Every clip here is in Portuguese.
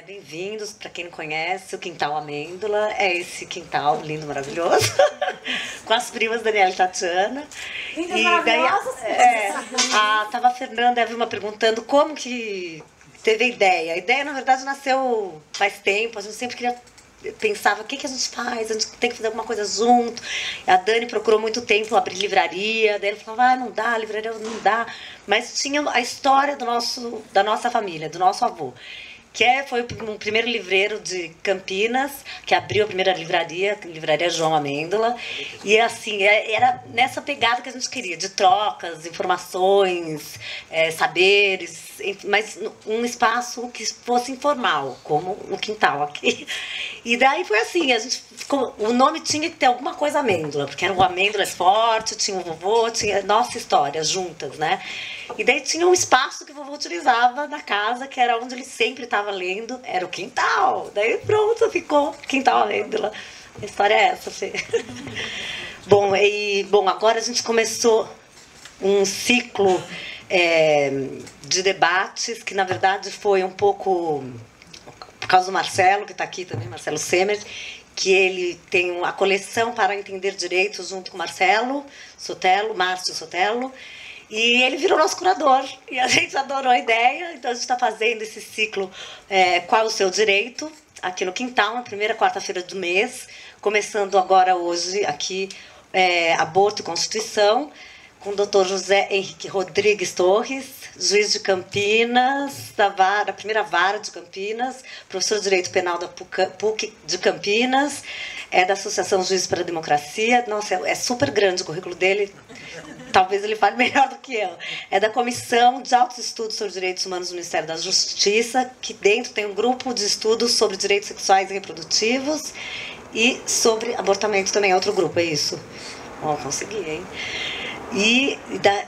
Bem-vindos, para quem não conhece, o Quintal Amêndola. É esse quintal lindo, maravilhoso, com as primas Daniela e Tatiana. Lindas, e maravilhosas. Tava a Fernanda e a Vilma perguntando como que teve a ideia. A ideia, na verdade, nasceu faz tempo. A gente sempre pensava, o que a gente faz? A gente tem que fazer alguma coisa junto. A Dani procurou muito tempo abrir livraria. Daí ela falava, não dá, livraria não dá. Mas tinha a história da nossa família, do nosso avô. Foi o primeiro livreiro de Campinas, que abriu a primeira livraria João Amêndola. E assim, era nessa pegada que a gente queria, de trocas, informações, saberes, mas um espaço que fosse informal, como o quintal aqui. E daí foi assim, o nome tinha que ter alguma coisa amêndola, porque era o Amêndola Forte, tinha o vovô, tinha nossa história juntas, né? E daí tinha um espaço que o vovô utilizava na casa, que era onde ele sempre estava lendo, era o quintal. Daí pronto, ficou Quintal Amêndola. A história é essa, Fê. Bom, agora a gente começou um ciclo de debates, que na verdade foi um pouco por causa do Marcelo, que está aqui também, Marcelo Semer, que ele tem a coleção Para Entender Direitos junto com Márcio Sotelo, e ele virou nosso curador, e a gente adorou a ideia, então a gente está fazendo esse ciclo Qual o Seu Direito, aqui no Quintal, na primeira quarta-feira do mês, começando agora hoje aqui, Aborto e Constituição, com o Dr. José Henrique Rodrigues Torres, juiz de Campinas, da primeira vara de Campinas, professor de Direito Penal da PUC de Campinas, da Associação Juízes para a Democracia. Nossa, é super grande o currículo dele, talvez ele fale melhor do que eu. É da Comissão de Altos Estudos sobre Direitos Humanos do Ministério da Justiça, que dentro tem um grupo de estudos sobre direitos sexuais e reprodutivos e sobre abortamento também é outro grupo, é isso? Consegui, hein? E da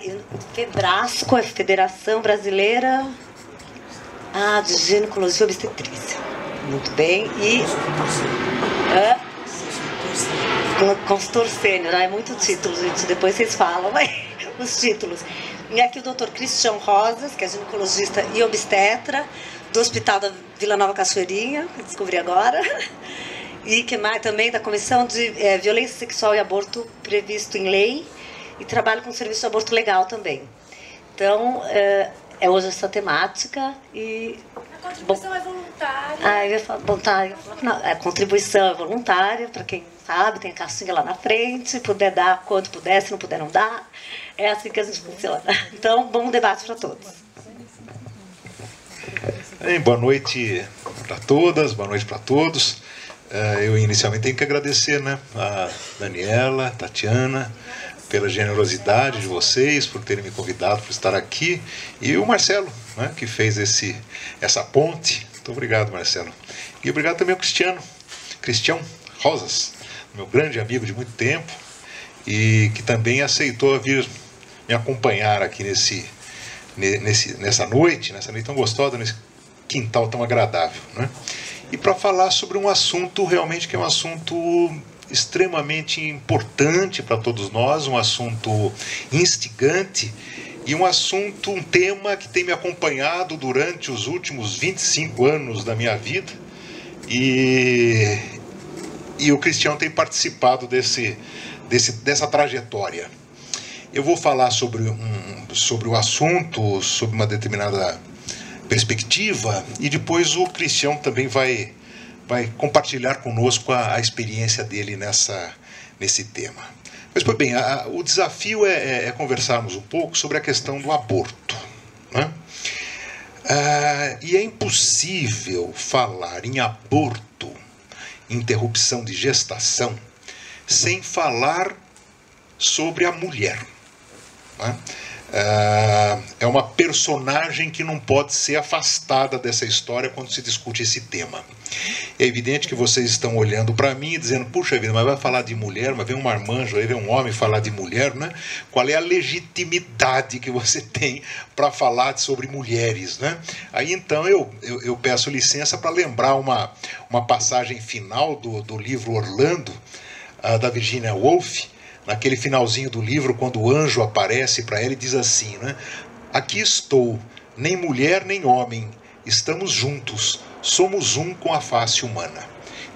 FEBRASCO, Federação Brasileira de Ginecologia e Obstetrícia. Muito bem. E consultor sênior, é muito título, gente. Depois vocês falam os títulos. E aqui o doutor Cristian Rosas, que é ginecologista e obstetra, do Hospital da Vila Nova Cachoeirinha, que descobri agora. E que mais também da Comissão de Violência Sexual e Aborto previsto em lei. E trabalho com serviço de aborto legal também. Então, hoje essa temática. E a contribuição é voluntária. Eu ia falar voluntária. Não, a contribuição é voluntária, para quem sabe, tem a caixinha lá na frente, puder dar quanto puder, se não puder não dá. É assim que a gente funciona. Então, bom debate para todos. Boa noite para todas, boa noite para todos. Eu inicialmente tenho que agradecer, né, a Daniela, a Tatiana, pela generosidade de vocês, por terem me convidado para estar aqui, e o Marcelo, né, que fez essa ponte. Muito obrigado, Marcelo. E obrigado também ao Cristian Rosas, meu grande amigo de muito tempo, e que também aceitou vir me acompanhar aqui nessa noite tão gostosa, nesse quintal tão agradável, né? E para falar sobre um assunto realmente que é um assunto extremamente importante para todos nós, um assunto instigante e um tema que tem me acompanhado durante os últimos 25 anos da minha vida, e o Cristian tem participado dessa trajetória. Eu vou falar sobre o assunto, sobre uma determinada perspectiva, e depois o Cristian também vai compartilhar conosco a experiência dele nesse tema. Mas, pois bem, o desafio é conversarmos um pouco sobre a questão do aborto, né? E é impossível falar em aborto, interrupção de gestação, sem falar sobre a mulher, né? É uma personagem que não pode ser afastada dessa história quando se discute esse tema. É evidente que vocês estão olhando para mim e dizendo, puxa vida, mas vai falar de mulher, mas vem um marmanjo aí, vem um homem falar de mulher, né? Qual é a legitimidade que você tem para falar sobre mulheres, né? Aí então eu peço licença para lembrar uma passagem final do livro Orlando, da Virginia Woolf. Naquele finalzinho do livro, quando o anjo aparece para ela e diz assim, né? Aqui estou, nem mulher nem homem, estamos juntos, somos um com a face humana.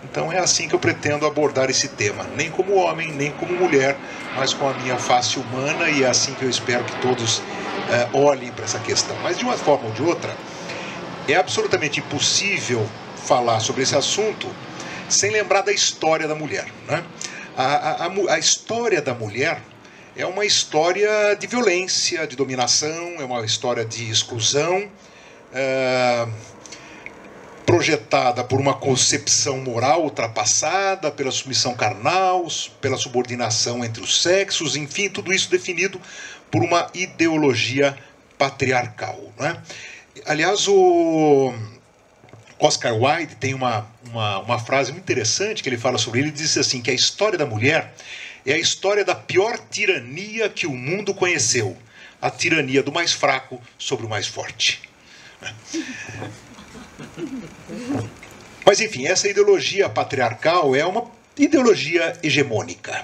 Então é assim que eu pretendo abordar esse tema, nem como homem, nem como mulher, mas com a minha face humana, e é assim que eu espero que todos olhem para essa questão. Mas de uma forma ou de outra, é absolutamente impossível falar sobre esse assunto sem lembrar da história da mulher, né? A história da mulher é uma história de violência, de dominação, é uma história de exclusão, projetada por uma concepção moral ultrapassada, pela submissão carnal, pela subordinação entre os sexos, enfim, tudo isso definido por uma ideologia patriarcal, né? Aliás, o Oscar Wilde tem uma frase muito interessante que ele fala sobre ele. Ele diz assim, que a história da mulher é a história da pior tirania que o mundo conheceu, a tirania do mais fraco sobre o mais forte. Mas enfim, essa ideologia patriarcal é uma ideologia hegemônica,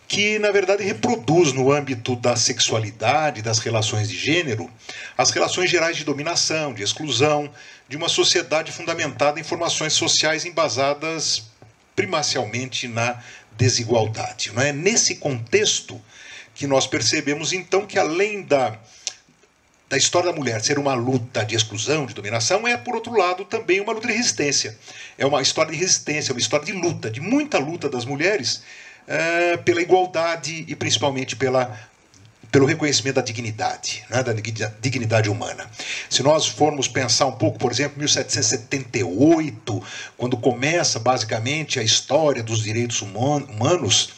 que na verdade reproduz no âmbito da sexualidade, das relações de gênero, as relações gerais de dominação, de exclusão, de uma sociedade fundamentada em formações sociais embasadas primacialmente na desigualdade. Não é nesse contexto que nós percebemos então que além da história da mulher ser uma luta de exclusão, de dominação, é, por outro lado, também uma luta de resistência. É uma história de resistência, uma história de luta, de muita luta das mulheres pela igualdade e principalmente pelo reconhecimento da dignidade, né, da dignidade humana. Se nós formos pensar um pouco, por exemplo, 1778, quando começa basicamente a história dos direitos humanos,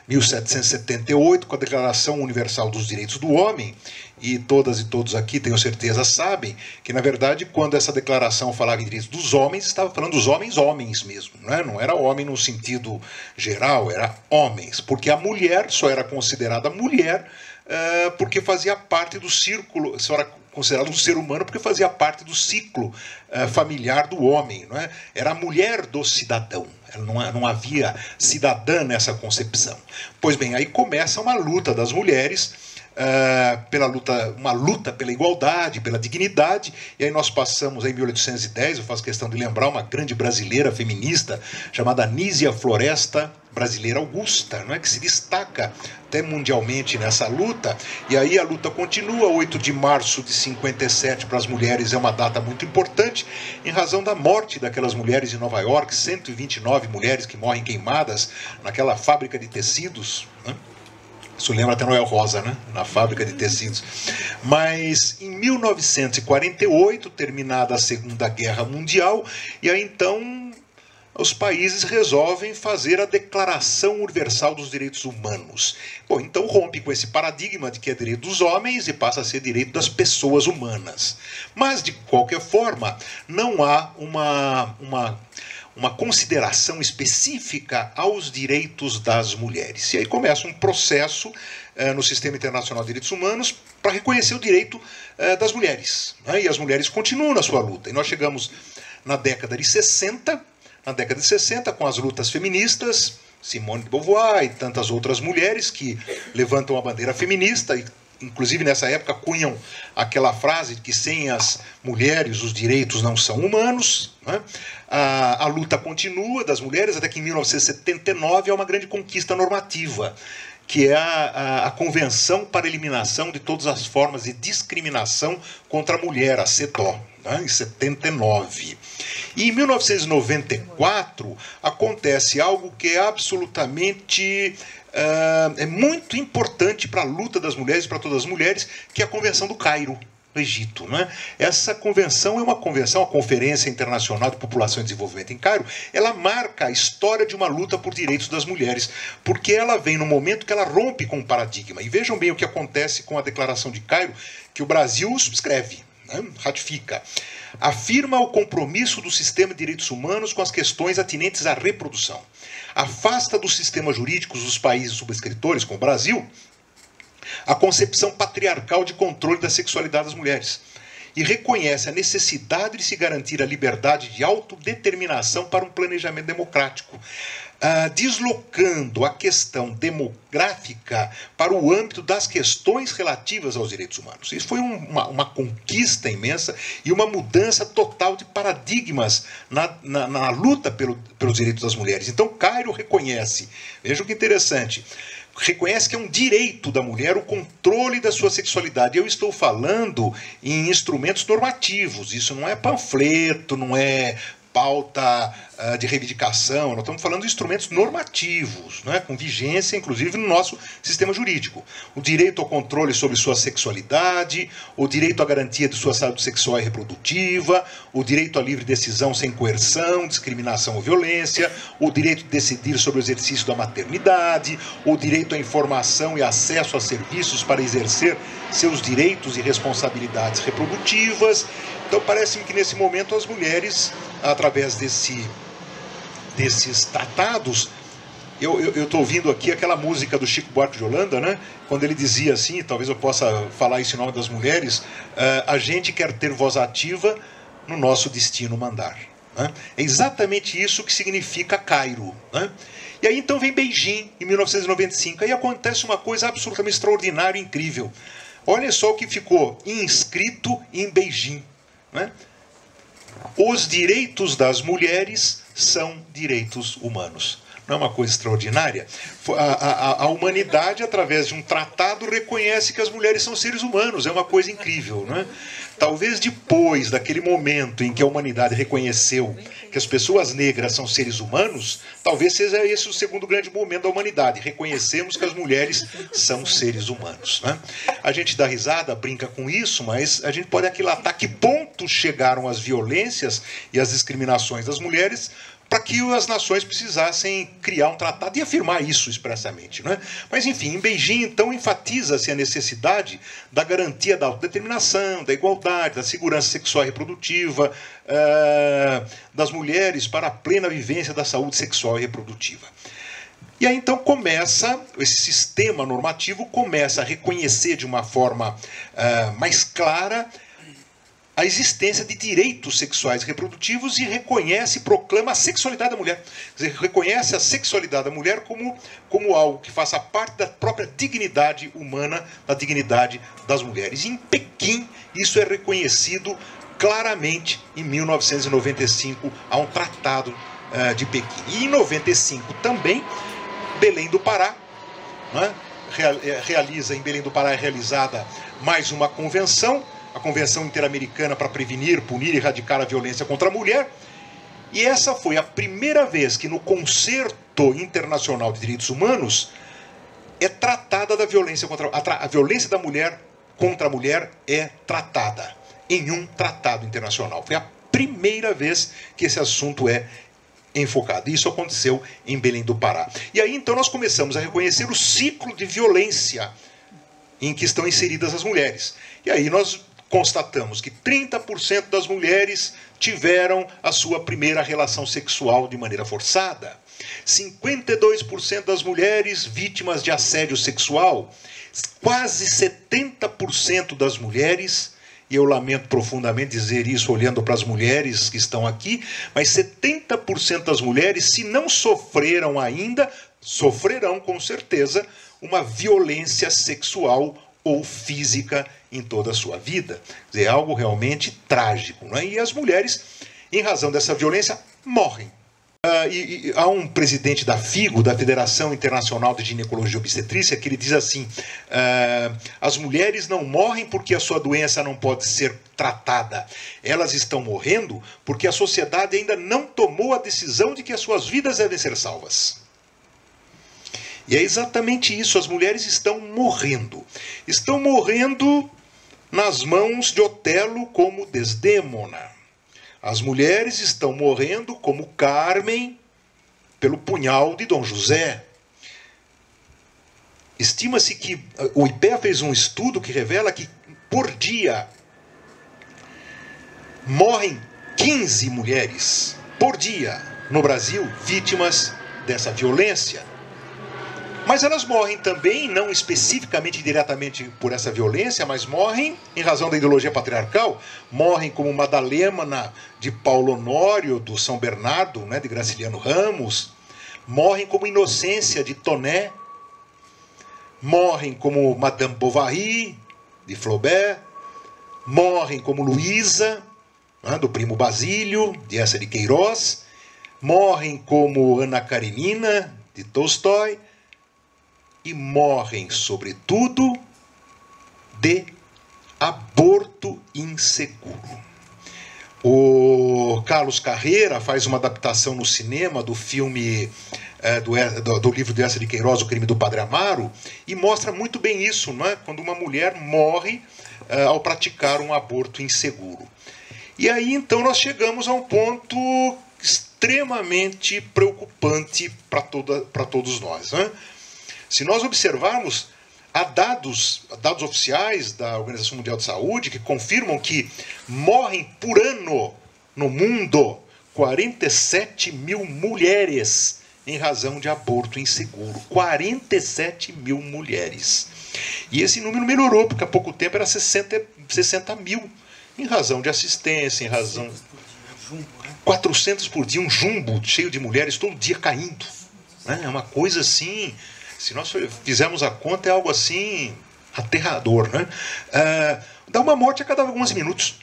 1778, com a Declaração Universal dos Direitos do Homem, e todas e todos aqui, tenho certeza, sabem que, na verdade, quando essa declaração falava em direitos dos homens, estava falando dos homens mesmo, né? Não era homem no sentido geral, era homens, porque a mulher só era considerada mulher porque fazia parte do círculo, só era considerado um ser humano porque fazia parte do ciclo familiar do homem, não é? Era a mulher do cidadão. Não havia cidadã nessa concepção. Pois bem, aí começa uma luta das mulheres, uma luta pela igualdade, pela dignidade, e aí nós passamos em 1810, eu faço questão de lembrar uma grande brasileira feminista chamada Nísia Floresta, brasileira augusta, não é, que se destaca até mundialmente nessa luta, e aí a luta continua. 8 de março de 57 para as mulheres é uma data muito importante, em razão da morte daquelas mulheres em Nova York, 129 mulheres que morrem queimadas naquela fábrica de tecidos, né? Isso lembra até Noel Rosa, né? Na fábrica de tecidos. Mas em 1948, terminada a Segunda Guerra Mundial, e aí então os países resolvem fazer a Declaração Universal dos Direitos Humanos. Bom, então rompe com esse paradigma de que é direito dos homens e passa a ser direito das pessoas humanas. Mas, de qualquer forma, não há uma consideração específica aos direitos das mulheres. E aí começa um processo no Sistema Internacional de Direitos Humanos para reconhecer o direito das mulheres, né? E as mulheres continuam na sua luta. E nós chegamos na década de 60, com as lutas feministas, Simone de Beauvoir e tantas outras mulheres que levantam a bandeira feminista e, inclusive, nessa época, cunham aquela frase de que sem as mulheres os direitos não são humanos, né? A luta continua das mulheres até que em 1979 há uma grande conquista normativa, que é a Convenção para a Eliminação de Todas as Formas de Discriminação contra a Mulher, a CEDAW, né? Em 79. E em 1994 acontece algo que é absolutamente é muito importante para a luta das mulheres, para todas as mulheres, que é a Convenção do Cairo, no Egito, né? Essa convenção é uma convenção, a Conferência Internacional de População e Desenvolvimento em Cairo. Ela marca a história de uma luta por direitos das mulheres, porque ela vem no momento que ela rompe com o paradigma. E vejam bem o que acontece com a Declaração de Cairo, que o Brasil subscreve, né? Ratifica. Afirma o compromisso do sistema de direitos humanos com as questões atinentes à reprodução. Afasta dos sistemas jurídicos dos países subscritores, como o Brasil, a concepção patriarcal de controle da sexualidade das mulheres e reconhece a necessidade de se garantir a liberdade de autodeterminação para um planejamento democrático. deslocando a questão demográfica para o âmbito das questões relativas aos direitos humanos. Isso foi uma conquista imensa e uma mudança total de paradigmas na luta pelos direitos das mulheres. Então, Cairo reconhece, vejam que interessante, reconhece que é um direito da mulher o controle da sua sexualidade. Eu estou falando em instrumentos normativos, isso não é panfleto, não é pauta de reivindicação, nós estamos falando de instrumentos normativos, né, com vigência, inclusive, no nosso sistema jurídico. O direito ao controle sobre sua sexualidade, o direito à garantia de sua saúde sexual e reprodutiva, o direito à livre decisão sem coerção, discriminação ou violência, o direito de decidir sobre o exercício da maternidade, o direito à informação e acesso a serviços para exercer seus direitos e responsabilidades reprodutivas. Então, parece-me que, nesse momento, as mulheres, através desses tratados, eu estou ouvindo aqui aquela música do Chico Buarque de Holanda, né? Quando ele dizia assim, talvez eu possa falar isso em nome das mulheres, a gente quer ter voz ativa no nosso destino mandar. Né? É exatamente isso que significa Cairo. Né? E aí então vem Beijing, em 1995, aí acontece uma coisa absolutamente extraordinária e incrível. Olha só o que ficou inscrito em Beijing. Né? Os direitos das mulheres são direitos humanos. Não é uma coisa extraordinária? A humanidade, através de um tratado, reconhece que as mulheres são seres humanos. É uma coisa incrível. Né? Talvez depois daquele momento em que a humanidade reconheceu que as pessoas negras são seres humanos, talvez seja esse o segundo grande momento da humanidade. Reconhecemos que as mulheres são seres humanos. Né? A gente dá risada, brinca com isso, mas a gente pode aquilatar que ponto chegaram as violências e as discriminações das mulheres para que as nações precisassem criar um tratado e afirmar isso expressamente. Né? Mas, enfim, em Beijing, então, enfatiza-se a necessidade da garantia da autodeterminação, da igualdade, da segurança sexual e reprodutiva das mulheres para a plena vivência da saúde sexual e reprodutiva. E aí, então, esse sistema normativo começa a reconhecer de uma forma mais clara a existência de direitos sexuais e reprodutivos e reconhece e proclama a sexualidade da mulher. Quer dizer, reconhece a sexualidade da mulher como algo que faça parte da própria dignidade humana, da dignidade das mulheres. E em Pequim, isso é reconhecido claramente em 1995, há um tratado de Pequim. E em 95 também, Belém do Pará, né, em Belém do Pará é realizada mais uma convenção, a Convenção Interamericana para Prevenir, Punir e Erradicar a Violência contra a Mulher. E essa foi a primeira vez que no Concerto Internacional de Direitos Humanos é tratada da violência a violência da mulher contra a mulher é tratada em um tratado internacional. Foi a primeira vez que esse assunto é enfocado. Isso aconteceu em Belém do Pará. E aí então nós começamos a reconhecer o ciclo de violência em que estão inseridas as mulheres. E aí nós constatamos que 30% das mulheres tiveram a sua primeira relação sexual de maneira forçada. 52% das mulheres vítimas de assédio sexual. Quase 70% das mulheres, e eu lamento profundamente dizer isso olhando para as mulheres que estão aqui, mas 70% das mulheres, se não sofreram ainda, sofrerão com certeza uma violência sexual ou física em toda a sua vida. Quer dizer, é algo realmente trágico. Não é? E as mulheres, em razão dessa violência, morrem. Há um presidente da FIGO, da Federação Internacional de Ginecologia e Obstetrícia, que ele diz assim, as mulheres não morrem porque a sua doença não pode ser tratada. Elas estão morrendo porque a sociedade ainda não tomou a decisão de que as suas vidas devem ser salvas. E é exatamente isso, as mulheres estão morrendo. Estão morrendo nas mãos de Otelo como Desdémona. As mulheres estão morrendo como Carmen pelo punhal de Dom José. Estima-se que o IPEA fez um estudo que revela que por dia morrem 15 mulheres por dia no Brasil vítimas dessa violência. Mas elas morrem também, não especificamente diretamente por essa violência, mas morrem em razão da ideologia patriarcal, morrem como Madalena de Paulo Honório, do São Bernardo, né, de Graciliano Ramos, morrem como Inocência, de Tonet, morrem como Madame Bovary, de Flaubert, morrem como Luísa, né, do Primo Basílio, de Eça de Queiroz, morrem como Ana Karenina, de Tolstói, e morrem, sobretudo, de aborto inseguro. O Carlos Carreira faz uma adaptação no cinema do filme, do livro de Eça de Queiroz, O Crime do Padre Amaro, e mostra muito bem isso, não é? Quando uma mulher morre ao praticar um aborto inseguro. E aí, então, nós chegamos a um ponto extremamente preocupante para todos nós, né? Se nós observarmos, há dados oficiais da Organização Mundial de Saúde que confirmam que morrem por ano no mundo 47 mil mulheres em razão de aborto inseguro. 47 mil mulheres. E esse número melhorou, porque há pouco tempo era 60 mil, em razão de assistência, em razão... 400 por dia, um jumbo cheio de mulheres todo dia caindo. É uma coisa assim... Se nós fizermos a conta, é algo assim aterrador, né? Dá uma morte a cada alguns minutos.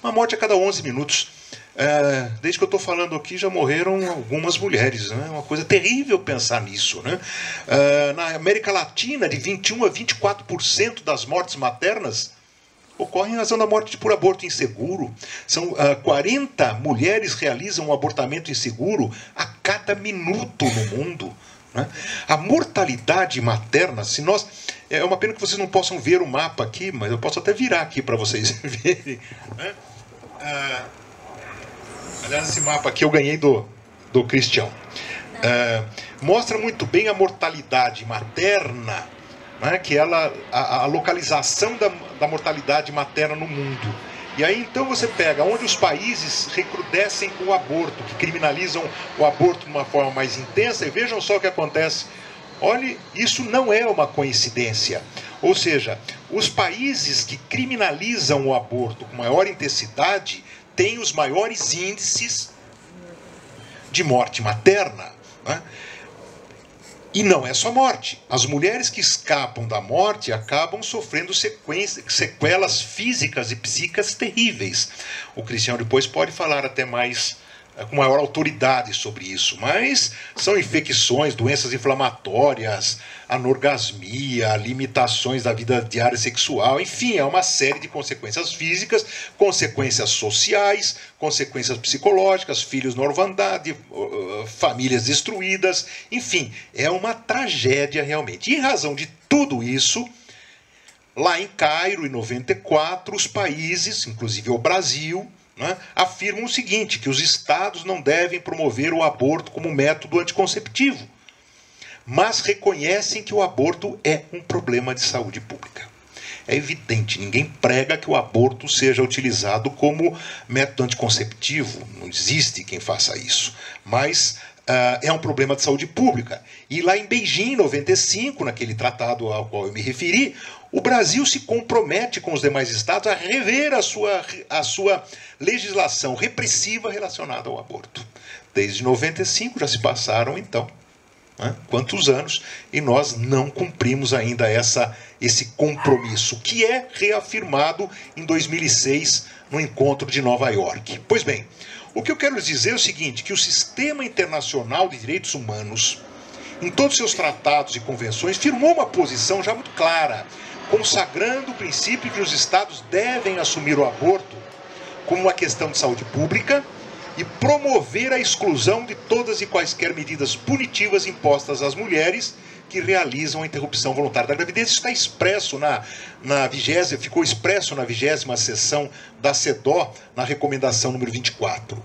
Uma morte a cada 11 minutos. Desde que eu estou falando aqui, já morreram algumas mulheres. Né? É uma coisa terrível pensar nisso. Né? Na América Latina, de 21% a 24% das mortes maternas ocorrem em razão da morte por aborto inseguro. São 40 mulheres realizam um abortamento inseguro a cada minuto no mundo. A mortalidade materna, se nós... É uma pena que vocês não possam ver o mapa aqui, mas eu posso até virar aqui para vocês verem. Aliás, esse mapa aqui eu ganhei do Cristiano. Mostra muito bem a mortalidade materna, né, que ela, a localização da mortalidade materna no mundo. E aí, então, você pega onde os países recrudescem com o aborto, que criminalizam o aborto de uma forma mais intensa, e vejam só o que acontece. Olha, isso não é uma coincidência. Ou seja, os países que criminalizam o aborto com maior intensidade têm os maiores índices de morte materna. Né? E não é só morte. As mulheres que escapam da morte acabam sofrendo sequelas físicas e psíquicas terríveis. O Cristiano depois pode falar até mais, com maior autoridade sobre isso. Mas são infecções, doenças inflamatórias, anorgasmia, limitações da vida diária sexual. Enfim, é uma série de consequências físicas, consequências sociais, consequências psicológicas, filhos na orfandade, famílias destruídas. Enfim, é uma tragédia realmente. E em razão de tudo isso, lá em Cairo, em 94, os países, inclusive o Brasil, né, afirmam o seguinte, que os estados não devem promover o aborto como método anticonceptivo, mas reconhecem que o aborto é um problema de saúde pública. É evidente, ninguém prega que o aborto seja utilizado como método anticonceptivo, não existe quem faça isso, mas é um problema de saúde pública. E lá em Beijing, em 95, naquele tratado ao qual eu me referi, o Brasil se compromete com os demais estados a rever a sua legislação repressiva relacionada ao aborto. Desde 95 já se passaram, então, quantos anos, e nós não cumprimos ainda esse compromisso, que é reafirmado em 2006 no encontro de Nova York. Pois bem, o que eu quero dizer é o seguinte, que o Sistema Internacional de Direitos Humanos, em todos os seus tratados e convenções, firmou uma posição já muito clara, consagrando o princípio que os estados devem assumir o aborto como uma questão de saúde pública e promover a exclusão de todas e quaisquer medidas punitivas impostas às mulheres que realizam a interrupção voluntária da gravidez. Isso está expresso ficou expresso na 20ª sessão da CEDAW, na recomendação número 24.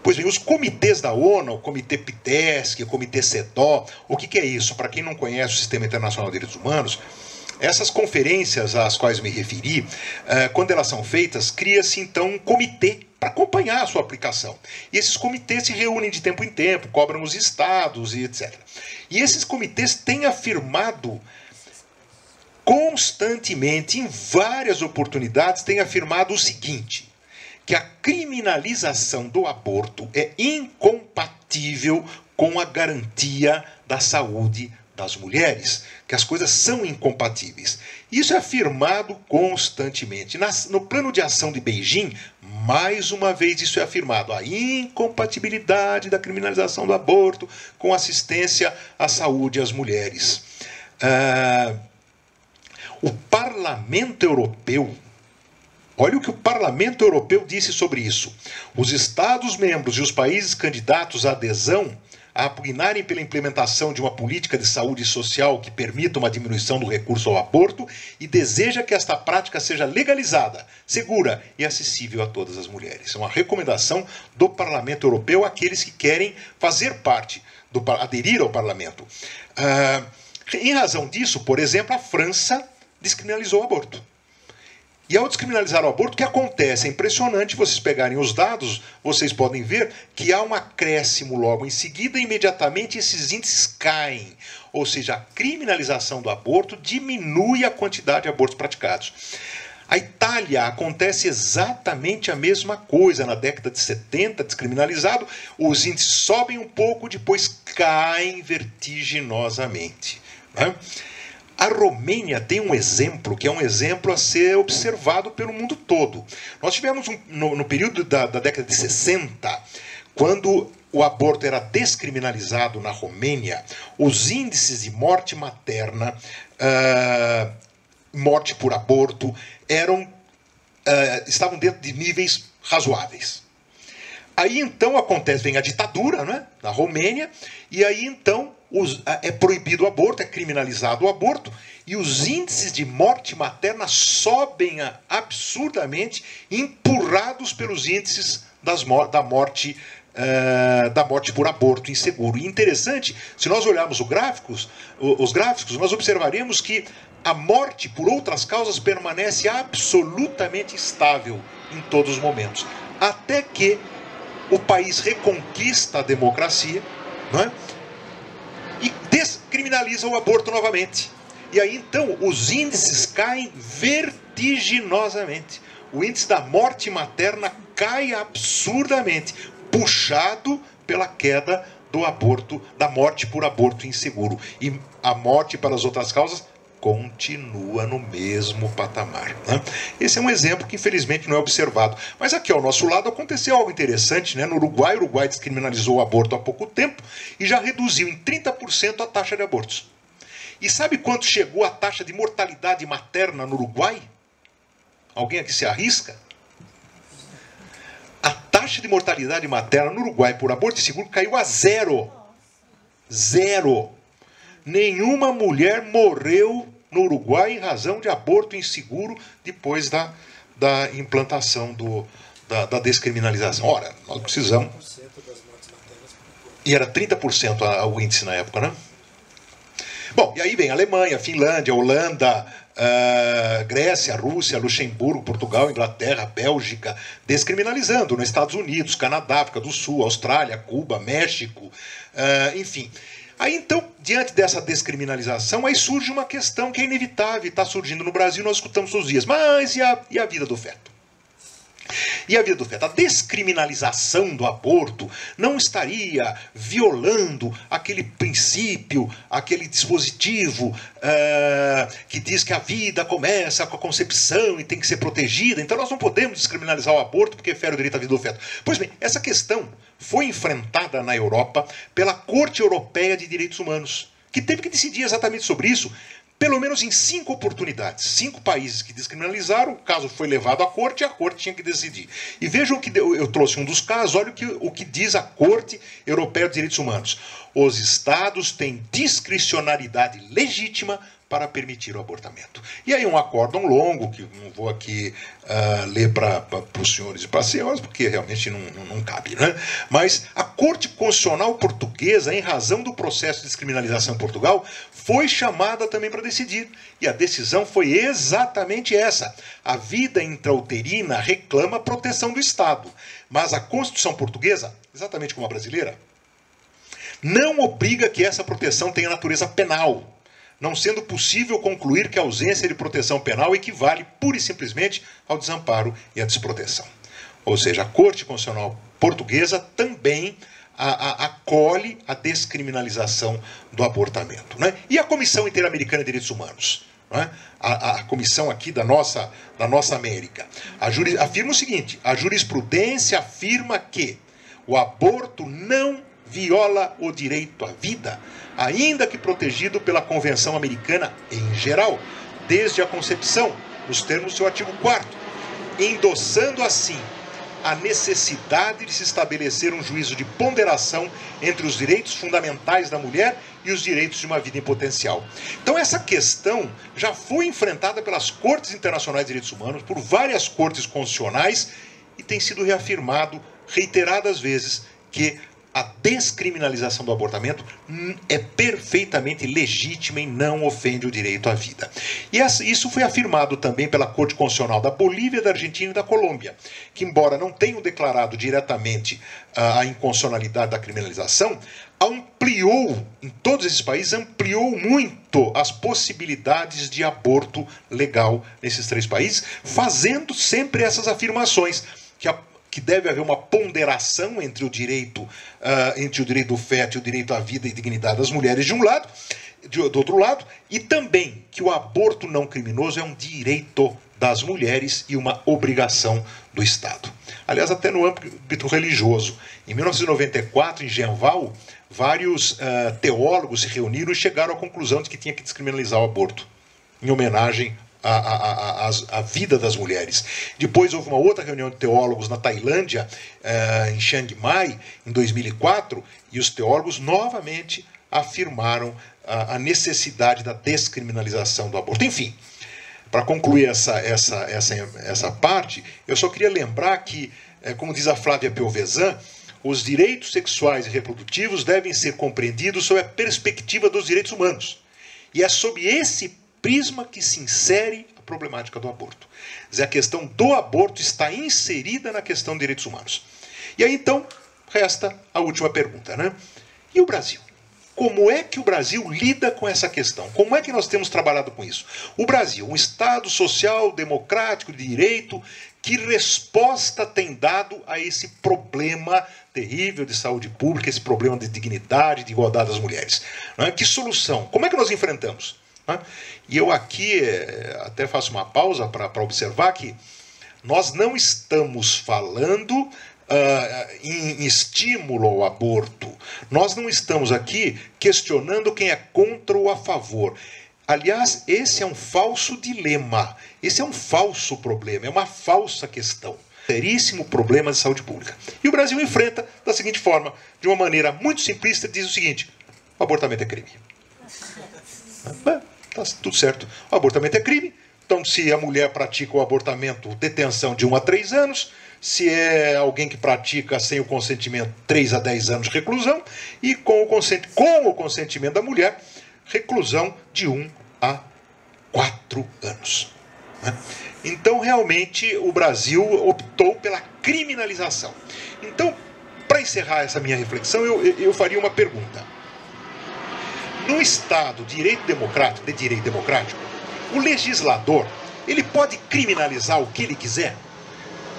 Pois bem, os comitês da ONU, o Comitê PITESC, o Comitê CEDAW, o que é isso? Para quem não conhece o Sistema Internacional de Direitos Humanos, essas conferências às quais me referi, quando elas são feitas, cria-se então um comitê para acompanhar a sua aplicação. E esses comitês se reúnem de tempo em tempo, cobram os estados e etc. E esses comitês têm afirmado constantemente, em várias oportunidades, têm afirmado o seguinte, que a criminalização do aborto é incompatível com a garantia da saúde das mulheres, que as coisas são incompatíveis. Isso é afirmado constantemente. No plano de ação de Beijing, mais uma vez isso é afirmado, a incompatibilidade da criminalização do aborto com assistência à saúde às mulheres. O Parlamento Europeu, olha o que o Parlamento Europeu disse sobre isso. Os Estados-membros e os países candidatos à adesão a pugnarem pela implementação de uma política de saúde social que permita uma diminuição do recurso ao aborto e deseja que esta prática seja legalizada, segura e acessível a todas as mulheres. É uma recomendação do Parlamento Europeu àqueles que querem fazer parte, aderir ao Parlamento. Em razão disso, por exemplo, a França descriminalizou o aborto. E ao descriminalizar o aborto, o que acontece? É impressionante, vocês pegarem os dados, vocês podem ver que há um acréscimo logo em seguida, e imediatamente esses índices caem. Ou seja, a criminalização do aborto diminui a quantidade de abortos praticados. A Itália acontece exatamente a mesma coisa. Na década de 70, descriminalizado, os índices sobem um pouco, depois caem vertiginosamente. Né? A Romênia tem um exemplo, que é um exemplo a ser observado pelo mundo todo. Nós tivemos, no período da década de 60, quando o aborto era descriminalizado na Romênia, os índices de morte materna, morte por aborto, estavam dentro de níveis razoáveis. Aí então vem a ditadura, né, na Romênia, e aí então é proibido o aborto, é criminalizado o aborto, e os índices de morte materna sobem absurdamente, empurrados pelos índices da morte por aborto inseguro. E interessante, se nós olharmos os gráficos, nós observaremos que a morte por outras causas permanece absolutamente estável em todos os momentos, até que o país reconquista a democracia, não é? E descriminaliza o aborto novamente. E aí, então, os índices caem vertiginosamente. O índice da morte materna cai absurdamente, puxado pela queda do aborto, da morte por aborto inseguro. E a morte pelas outras causas continua no mesmo patamar. Né? Esse é um exemplo que, infelizmente, não é observado. Mas aqui ao nosso lado aconteceu algo interessante. Né? No Uruguai, o Uruguai descriminalizou o aborto há pouco tempo e já reduziu em 30% a taxa de abortos. E sabe quanto chegou a taxa de mortalidade materna no Uruguai? Alguém aqui se arrisca? A taxa de mortalidade materna no Uruguai por aborto inseguro caiu a 0. 0. Nenhuma mulher morreu no Uruguai em razão de aborto inseguro depois da implantação da descriminalização. Ora, nós precisamos... E era 30% o índice na época, né? Bom, e aí vem a Alemanha, Finlândia, Holanda, Grécia, Rússia, Luxemburgo, Portugal, Inglaterra, Bélgica, descriminalizando, nos Estados Unidos, Canadá, África do Sul, Austrália, Cuba, México, enfim... Aí, então, diante dessa descriminalização, aí surge uma questão que é inevitável, está surgindo no Brasil, nós escutamos todos os dias. Mas e a vida do feto? E a vida do feto? A descriminalização do aborto não estaria violando aquele princípio, aquele dispositivo que diz que a vida começa com a concepção e tem que ser protegida. Então nós não podemos descriminalizar o aborto porque fere o direito à vida do feto. Pois bem, essa questão foi enfrentada na Europa pela Corte Europeia de Direitos Humanos, que teve que decidir exatamente sobre isso, pelo menos em 5 oportunidades. 5 países que descriminalizaram, o caso foi levado à corte e a corte tinha que decidir. E vejam que eu trouxe um dos casos, olha o que diz a Corte Europeia de Direitos Humanos. Os Estados têm discricionariedade legítima para permitir o abortamento. E aí um acórdão longo, que não vou aqui ler para os senhores e para as senhoras, porque realmente não cabe, né? Mas a Corte Constitucional Portuguesa, em razão do processo de descriminalização em Portugal, foi chamada também para decidir. E a decisão foi exatamente essa. A vida intrauterina reclama proteção do Estado. Mas a Constituição Portuguesa, exatamente como a brasileira, não obriga que essa proteção tenha natureza penal, não sendo possível concluir que a ausência de proteção penal equivale pura e simplesmente ao desamparo e à desproteção. Ou seja, a Corte Constitucional Portuguesa também acolhe a descriminalização do abortamento. Né? E a Comissão Interamericana de Direitos Humanos, né? A comissão aqui da nossa América, afirma o seguinte: a jurisprudência afirma que o aborto não viola o direito à vida, ainda que protegido pela Convenção Americana em geral, desde a concepção, nos termos do seu artigo 4º, endossando assim a necessidade de se estabelecer um juízo de ponderação entre os direitos fundamentais da mulher e os direitos de uma vida em potencial. Então essa questão já foi enfrentada pelas Cortes Internacionais de Direitos Humanos, por várias cortes constitucionais, e tem sido reafirmado reiteradas vezes que a descriminalização do abortamento é perfeitamente legítima e não ofende o direito à vida. E isso foi afirmado também pela Corte Constitucional da Bolívia, da Argentina e da Colômbia, que, embora não tenham declarado diretamente a inconstitucionalidade da criminalização, ampliou, em todos esses países, ampliou muito as possibilidades de aborto legal nesses 3 países, fazendo sempre essas afirmações, que deve haver uma ponderação entre o direito do feto e o direito à vida e dignidade das mulheres de um lado, do outro lado, e também que o aborto não criminoso é um direito das mulheres e uma obrigação do Estado. Aliás, até no âmbito religioso. Em 1994, em Genval, vários teólogos se reuniram e chegaram à conclusão de que tinha que descriminalizar o aborto, em homenagem a vida das mulheres. Depois houve uma outra reunião de teólogos na Tailândia, em Chiang Mai, em 2004, e os teólogos novamente afirmaram a necessidade da descriminalização do aborto. Enfim, para concluir essa parte, eu só queria lembrar que, como diz a Flávia Piovesan, os direitos sexuais e reprodutivos devem ser compreendidos sob a perspectiva dos direitos humanos. E é sob esse prisma que se insere a problemática do aborto. Quer dizer, a questão do aborto está inserida na questão de direitos humanos. E aí, então, resta a última pergunta, né? E o Brasil? Como é que o Brasil lida com essa questão? Como é que nós temos trabalhado com isso? O Brasil, um Estado social, democrático, de direito, que resposta tem dado a esse problema terrível de saúde pública, esse problema de dignidade, de igualdade das mulheres? Que solução? Como é que nós enfrentamos? E eu aqui até faço uma pausa para observar que nós não estamos falando em estímulo ao aborto. Nós não estamos aqui questionando quem é contra ou a favor. Aliás, esse é um falso dilema, esse é um falso problema, é uma falsa questão. Seríssimo problema de saúde pública. E o Brasil enfrenta da seguinte forma, de uma maneira muito simplista, diz o seguinte: o abortamento é crime. Tá tudo certo. O abortamento é crime. Então, se a mulher pratica o abortamento, detenção de 1 a 3 anos. Se é alguém que pratica sem o consentimento, 3 a 10 anos de reclusão. E com o consentimento da mulher, reclusão de 1 a 4 anos. Então, realmente, o Brasil optou pela criminalização. Então, para encerrar essa minha reflexão, eu faria uma pergunta. No Estado de direito democrático, o legislador, ele pode criminalizar o que ele quiser?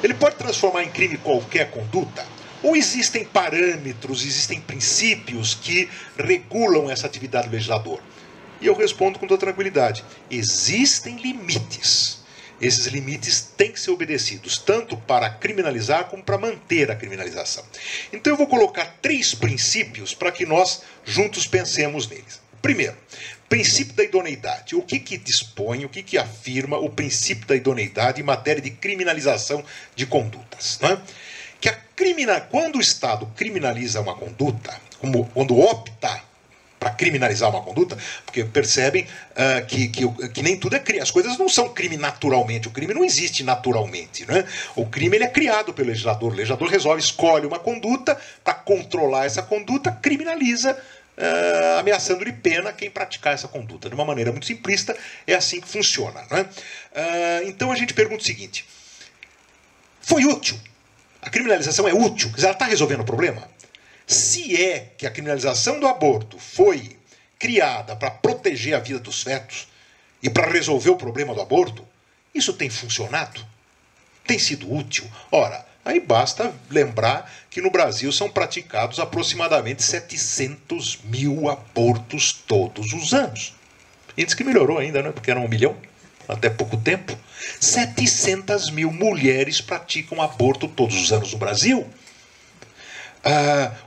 Ele pode transformar em crime qualquer conduta? Ou existem parâmetros, existem princípios que regulam essa atividade do legislador? E eu respondo com toda tranquilidade: existem limites. Esses limites têm que ser obedecidos, tanto para criminalizar como para manter a criminalização. Então eu vou colocar 3 princípios para que nós juntos pensemos neles. Primeiro, princípio da idoneidade. O que dispõe, o que afirma o princípio da idoneidade em matéria de criminalização de condutas? Né? Quando o Estado criminaliza uma conduta, quando opta para criminalizar uma conduta, porque percebem que nem tudo é crime. As coisas não são crime naturalmente. O crime não existe naturalmente. Né? O crime ele é criado pelo legislador. O legislador escolhe uma conduta, para controlar essa conduta, criminaliza, ameaçando de pena quem praticar essa conduta. De uma maneira muito simplista, é assim que funciona. Né? Então a gente pergunta o seguinte: foi útil? A criminalização é útil? Quer dizer, ela está resolvendo o problema? Se é que a criminalização do aborto foi criada para proteger a vida dos fetos e para resolver o problema do aborto, isso tem funcionado? Tem sido útil? Ora, Aí basta lembrar que no Brasil são praticados aproximadamente 700 mil abortos todos os anos. Índice que melhorou ainda, né? Porque era 1 milhão até pouco tempo. 700 mil mulheres praticam aborto todos os anos no Brasil.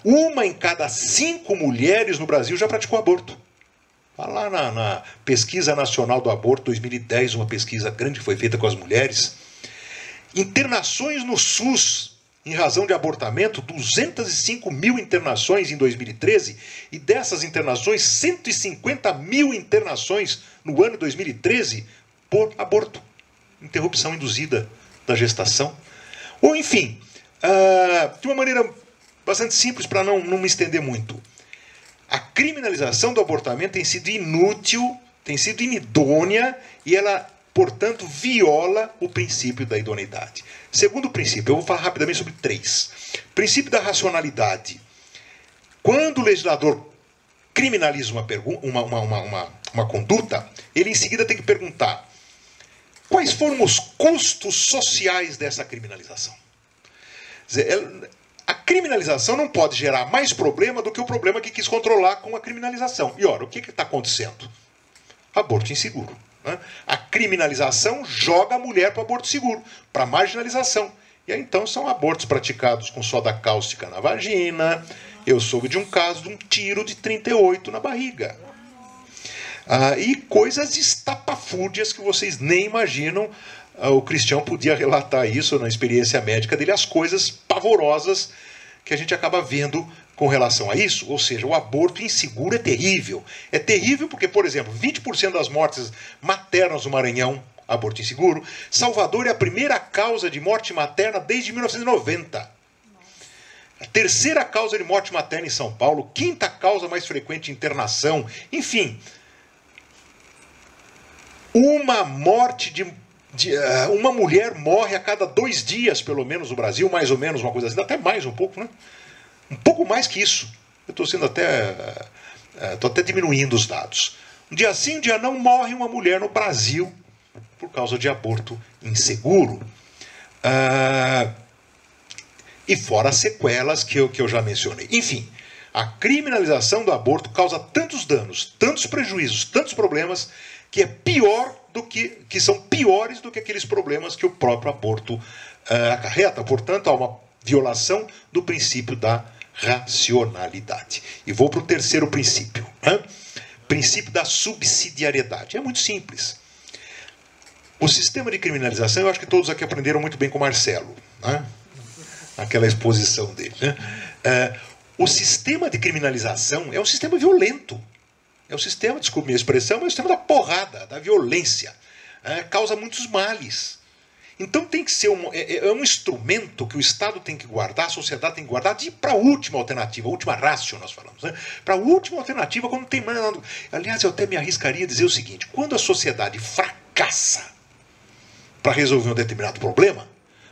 Uma em cada 5 mulheres no Brasil já praticou aborto. Está lá na Pesquisa Nacional do Aborto 2010, uma pesquisa grande que foi feita com as mulheres. Internações no SUS em razão de abortamento, 205 mil internações em 2013, e dessas internações, 150 mil internações no ano de 2013 por aborto, interrupção induzida da gestação. Ou enfim, de uma maneira bastante simples para não me estender muito, a criminalização do abortamento tem sido inútil, tem sido inidônea, e ela, portanto, viola o princípio da idoneidade. Segundo princípio, eu vou falar rapidamente sobre 3. Princípio da racionalidade. Quando o legislador criminaliza uma conduta, ele em seguida tem que perguntar quais foram os custos sociais dessa criminalização. Quer dizer, a criminalização não pode gerar mais problema do que o problema que quis controlar com a criminalização. E ora, o que está acontecendo? Aborto inseguro. A criminalização joga a mulher para o aborto seguro, para a marginalização. E aí então são abortos praticados com soda cáustica na vagina. Eu soube de um caso de um tiro de 38 na barriga. E coisas estapafúrdias que vocês nem imaginam. O Cristian podia relatar isso na experiência médica dele, as coisas pavorosas que a gente acaba vendo com relação a isso. Ou seja, o aborto inseguro é terrível. É terrível porque, por exemplo, 20% das mortes maternas no Maranhão, aborto inseguro. Salvador é a primeira causa de morte materna desde 1990. A terceira causa de morte materna em São Paulo, quinta causa mais frequente de internação. Enfim, uma mulher morre a cada 2 dias, pelo menos, no Brasil, mais ou menos, uma coisa assim, até mais um pouco, né? Um pouco mais que isso. Eu estou até diminuindo os dados. Um dia sim, um dia não, morre uma mulher no Brasil por causa de aborto inseguro. E fora as sequelas que eu já mencionei. Enfim, a criminalização do aborto causa tantos danos, tantos prejuízos, tantos problemas, que é pior que são piores do que aqueles problemas que o próprio aborto acarreta. Portanto, há uma violação do princípio da racionalidade. E vou para o terceiro princípio. Princípio da subsidiariedade. É muito simples. O sistema de criminalização, eu acho que todos aqui aprenderam muito bem com o Marcelo, aquela exposição dele. O sistema de criminalização é um sistema violento. É o sistema, desculpe minha expressão, é o sistema da porrada, da violência. Causa muitos males. Então tem que ser um instrumento que o Estado tem que guardar, a sociedade tem que guardar, para a última alternativa, a última ratio, nós falamos. Para a última alternativa, quando não tem mais nada. Aliás, eu até me arriscaria a dizer o seguinte: quando a sociedade fracassa para resolver um determinado problema,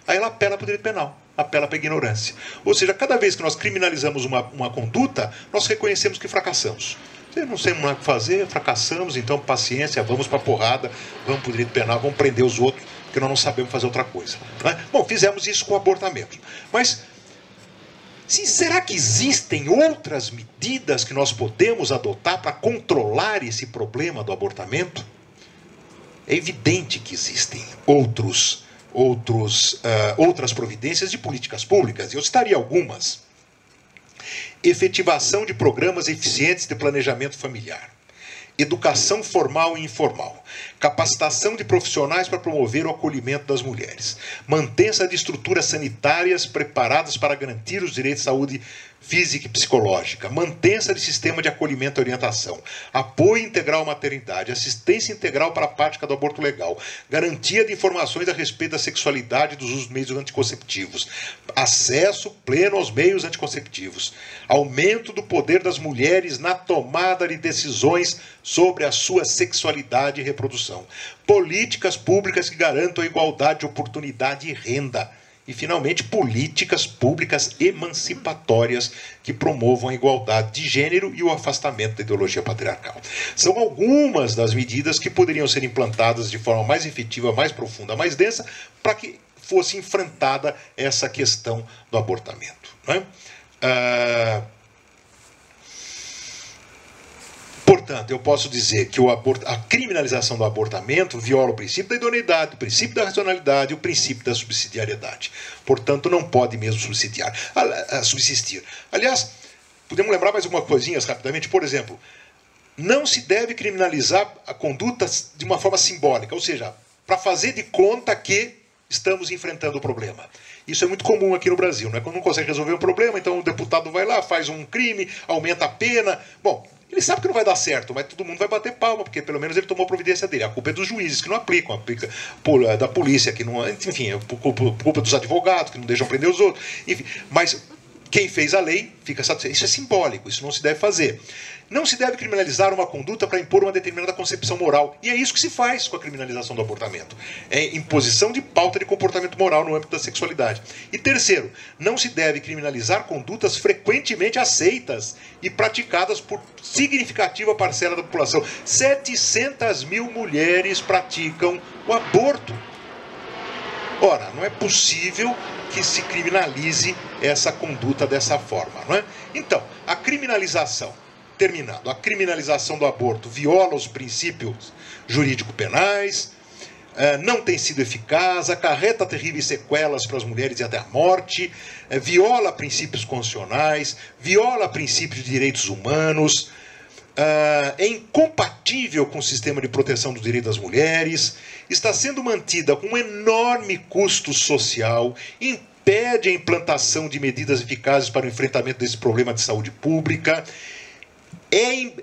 aí ela apela para o direito penal, apela para a ignorância. Ou seja, cada vez que nós criminalizamos uma conduta, nós reconhecemos que fracassamos. Não sei mais o que fazer, fracassamos, então paciência, vamos para a porrada, vamos para o direito penal, vamos prender os outros, porque nós não sabemos fazer outra coisa. Bom, fizemos isso com o abortamento. Mas, será que existem outras medidas que nós podemos adotar para controlar esse problema do abortamento? É evidente que existem outras providências de políticas públicas, e eu citaria algumas. Efetivação de programas eficientes de planejamento familiar, educação formal e informal, capacitação de profissionais para promover o acolhimento das mulheres, manutenção de estruturas sanitárias preparadas para garantir os direitos de saúde física e psicológica, manutenção de sistema de acolhimento e orientação, apoio integral à maternidade, assistência integral para a prática do aborto legal, garantia de informações a respeito da sexualidade e dos usos de meios anticonceptivos, acesso pleno aos meios anticonceptivos, aumento do poder das mulheres na tomada de decisões sobre a sua sexualidade e reprodução, políticas públicas que garantam a igualdade de oportunidade e renda, e, finalmente, políticas públicas emancipatórias que promovam a igualdade de gênero e o afastamento da ideologia patriarcal. São algumas das medidas que poderiam ser implantadas de forma mais efetiva, mais profunda, mais densa, para que fosse enfrentada essa questão do abortamento. Né? Portanto, eu posso dizer que a criminalização do abortamento viola o princípio da idoneidade, o princípio da racionalidade e o princípio da subsidiariedade. Portanto, não pode mesmo subsistir. Aliás, podemos lembrar mais algumas coisinhas rapidamente. Por exemplo, não se deve criminalizar a conduta de uma forma simbólica, ou seja, para fazer de conta que estamos enfrentando o problema. Isso é muito comum aqui no Brasil, não é? Quando não consegue resolver um problema, então o deputado vai lá, faz um crime, aumenta a pena. Bom, ele sabe que não vai dar certo, mas todo mundo vai bater palma, porque pelo menos ele tomou a providência dele. A culpa é dos juízes que não aplicam, da polícia que não... Enfim, é culpa dos advogados que não deixam prender os outros. Enfim, mas quem fez a lei fica satisfeito. Isso é simbólico, isso não se deve fazer. Não se deve criminalizar uma conduta para impor uma determinada concepção moral. E é isso que se faz com a criminalização do abortamento. É imposição de pauta de comportamento moral no âmbito da sexualidade. E terceiro, não se deve criminalizar condutas frequentemente aceitas e praticadas por significativa parcela da população. 700 mil mulheres praticam o aborto. Ora, não é possível que se criminalize essa conduta dessa forma, não é? Então, a criminalização... Terminando, a criminalização do aborto viola os princípios jurídico-penais, não tem sido eficaz, acarreta terríveis sequelas para as mulheres e até a morte, viola princípios constitucionais, viola princípios de direitos humanos, é incompatível com o sistema de proteção dos direitos das mulheres, está sendo mantida com um enorme custo social, impede a implantação de medidas eficazes para o enfrentamento desse problema de saúde pública,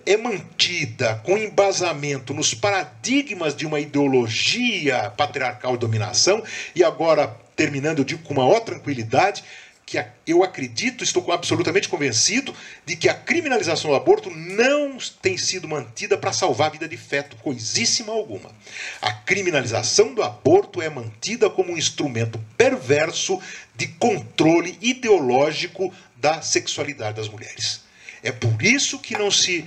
é mantida com embasamento nos paradigmas de uma ideologia patriarcal de dominação, e agora, terminando, eu digo com maior tranquilidade, que eu acredito, estou absolutamente convencido, de que a criminalização do aborto não tem sido mantida para salvar a vida de feto, coisíssima alguma. A criminalização do aborto é mantida como um instrumento perverso de controle ideológico da sexualidade das mulheres. É por isso que não se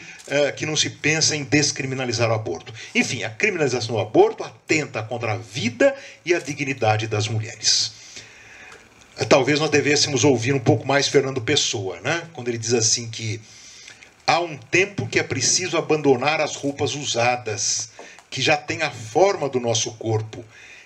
pensa em descriminalizar o aborto. Enfim, a criminalização do aborto atenta contra a vida e a dignidade das mulheres. Talvez nós devêssemos ouvir um pouco mais Fernando Pessoa, né? Quando ele diz assim que há um tempo que é preciso abandonar as roupas usadas, que já têm a forma do nosso corpo,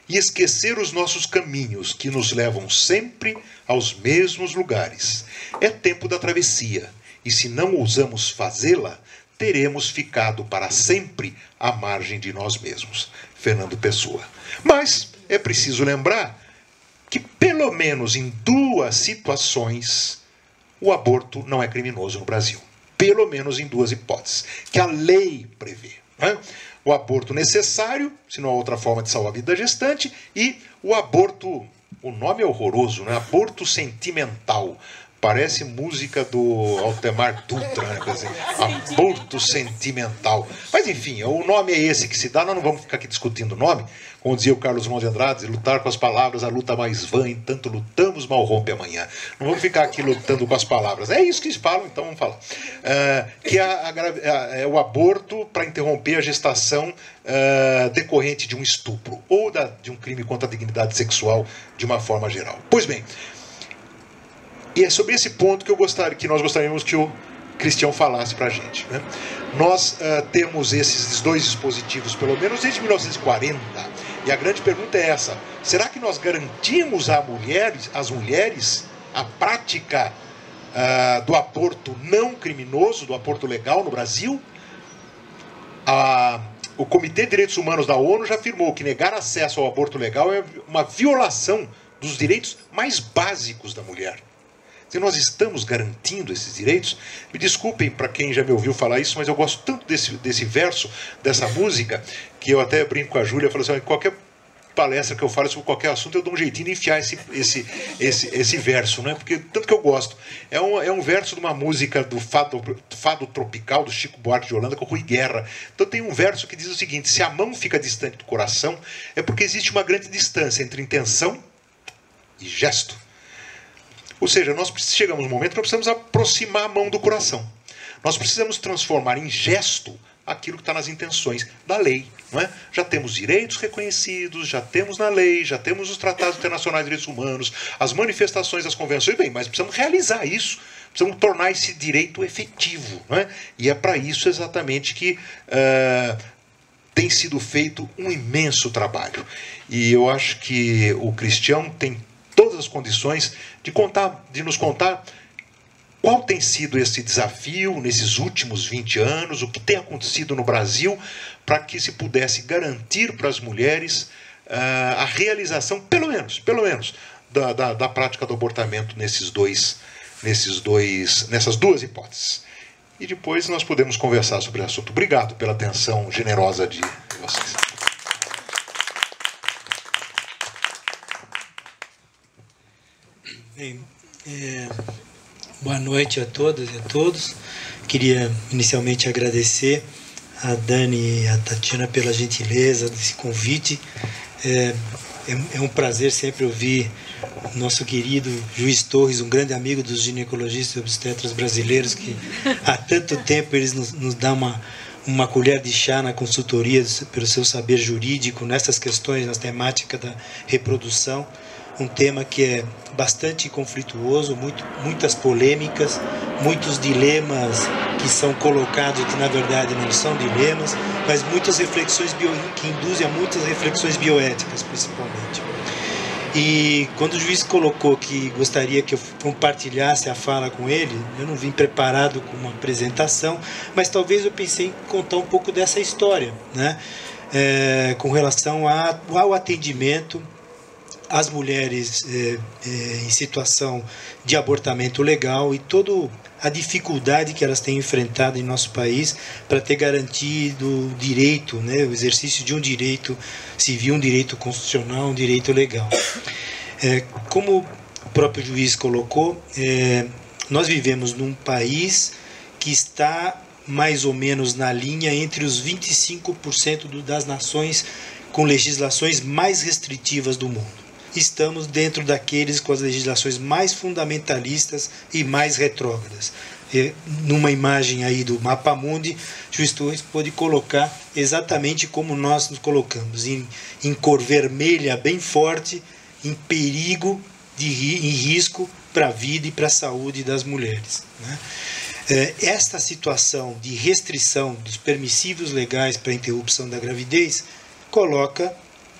e esquecer os nossos caminhos, que nos levam sempre aos mesmos lugares. É tempo da travessia. E se não ousamos fazê-la, teremos ficado para sempre à margem de nós mesmos. Fernando Pessoa. Mas é preciso lembrar que, pelo menos em 2 situações, o aborto não é criminoso no Brasil. Pelo menos em 2 hipóteses, que a lei prevê. Né? O aborto necessário, se não há outra forma de salvar a vida da gestante, e o aborto, o nome é horroroso, né? Aborto sentimental. Parece música do Altemar Dutra, né? Aborto sentimental. Mas enfim, o nome é esse que se dá, nós não vamos ficar aqui discutindo o nome. Como dizia o Carlos Drummond de Andrade, lutar com as palavras, a luta mais vã, entanto lutamos, mal rompe amanhã. Não vamos ficar aqui lutando com as palavras. É isso que eles falam, então vamos falar. Que é o aborto para interromper a gestação decorrente de um estupro ou de um crime contra a dignidade sexual de uma forma geral. Pois bem, e é sobre esse ponto que nós gostaríamos que o Cristian falasse para a gente. Né? Nós temos esses 2 dispositivos, pelo menos desde 1940, e a grande pergunta é essa: será que nós garantimos às mulheres a prática do aborto não criminoso, do aborto legal no Brasil? O Comitê de Direitos Humanos da ONU já afirmou que negar acesso ao aborto legal é uma violação dos direitos mais básicos da mulher. Se nós estamos garantindo esses direitos, me desculpem para quem já me ouviu falar isso, mas eu gosto tanto desse verso, dessa música, que eu até brinco com a Júlia, falo assim, qualquer palestra que eu falo sobre qualquer assunto, eu dou um jeitinho de enfiar esse verso, né? Porque tanto que eu gosto. É um verso de uma música do Fado Tropical, do Chico Buarque de Holanda, com o Rui Guerra. Então tem um verso que diz o seguinte: se a mão fica distante do coração, é porque existe uma grande distância entre intenção e gesto. Ou seja, nós chegamos num momento que nós precisamos aproximar a mão do coração. Nós precisamos transformar em gesto aquilo que está nas intenções da lei. Não é? Já temos direitos reconhecidos, já temos na lei, já temos os tratados internacionais de direitos humanos, as manifestações das convenções, bem, mas precisamos realizar isso, precisamos tornar esse direito efetivo. Não é? E é para isso exatamente que tem sido feito um imenso trabalho. E eu acho que o Cristian tem todas as condições de nos contar qual tem sido esse desafio nesses últimos 20 anos, o que tem acontecido no Brasil, para que se pudesse garantir para as mulheres a realização, pelo menos, da prática do abortamento nessas duas hipóteses. E depois nós podemos conversar sobre o assunto. Obrigado pela atenção generosa de vocês. Bem, boa noite a todas e a todos. Queria inicialmente agradecer a Dani e a Tatiana pela gentileza desse convite. É um prazer sempre ouvir o nosso querido Juiz Torres, um grande amigo dos ginecologistas e obstetras brasileiros, que há tanto tempo eles nos dão uma colher de chá na consultoria pelo seu saber jurídico nessas questões, na temática da reprodução. Um tema que é bastante conflituoso, muitas polêmicas, muitos dilemas que são colocados que na verdade não são dilemas, mas muitas reflexões que induzem a muitas reflexões bioéticas, principalmente. E quando o juiz colocou que gostaria que eu compartilhasse a fala com ele, eu não vim preparado com uma apresentação, mas talvez eu pensei em contar um pouco dessa história, né? Com relação ao atendimento as mulheres em situação de abortamento legal e toda a dificuldade que elas têm enfrentado em nosso país para ter garantido o direito, né, o exercício de um direito civil, um direito constitucional, um direito legal. Como o próprio juiz colocou, nós vivemos num país que está mais ou menos na linha entre os 25% das nações com legislações mais restritivas do mundo. Estamos dentro daqueles com as legislações mais fundamentalistas e mais retrógradas. Numa imagem aí do Mapa Mundi, Juiz Torres pôde colocar exatamente como nós nos colocamos, em cor vermelha bem forte, em perigo, em risco para a vida e para a saúde das mulheres, né? Esta situação de restrição dos permissivos legais para a interrupção da gravidez coloca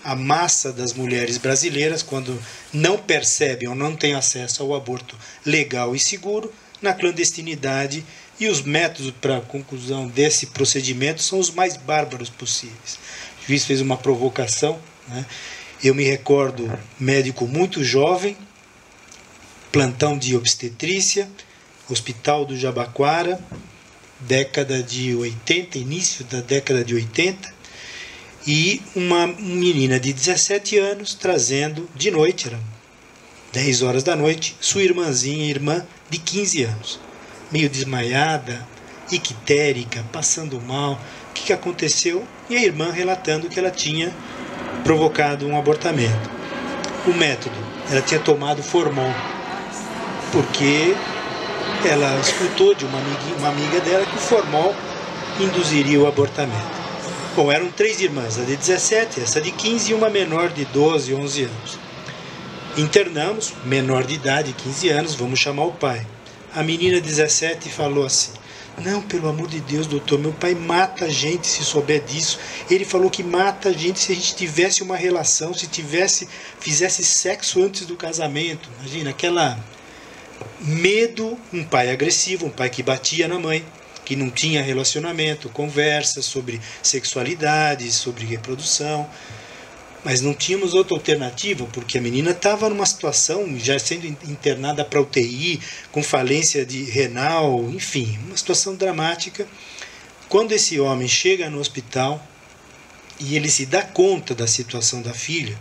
a massa das mulheres brasileiras, quando não percebem ou não têm acesso ao aborto legal e seguro, na clandestinidade, e os métodos para a conclusão desse procedimento são os mais bárbaros possíveis. O juiz fez uma provocação, né? Eu me recordo, médico muito jovem, plantão de obstetrícia, Hospital do Jabaquara, década de 80, início da década de 80, e uma menina de 17 anos trazendo de noite, eram 10 horas da noite, sua irmã de 15 anos, meio desmaiada, ictérica, passando mal. O que aconteceu? E a irmã relatando que ela tinha provocado um abortamento. O método, ela tinha tomado Formol, porque ela escutou de uma amiga dela que o Formol induziria o abortamento. Bom, eram 3 irmãs, a de 17, essa de 15 e uma menor de 12, 11 anos. Internamos, menor de idade, 15 anos, vamos chamar o pai. A menina de 17 falou assim: não, pelo amor de Deus, doutor, meu pai mata a gente se souber disso. Ele falou que mata a gente se a gente tivesse uma relação, se fizesse sexo antes do casamento. Imagina, aquela medo, um pai agressivo, um pai que batia na mãe, que não tinha relacionamento, conversa sobre sexualidade, sobre reprodução, mas não tínhamos outra alternativa, porque a menina estava numa situação, já sendo internada para UTI, com falência renal, enfim, uma situação dramática. Quando esse homem chega no hospital e ele se dá conta da situação da filha,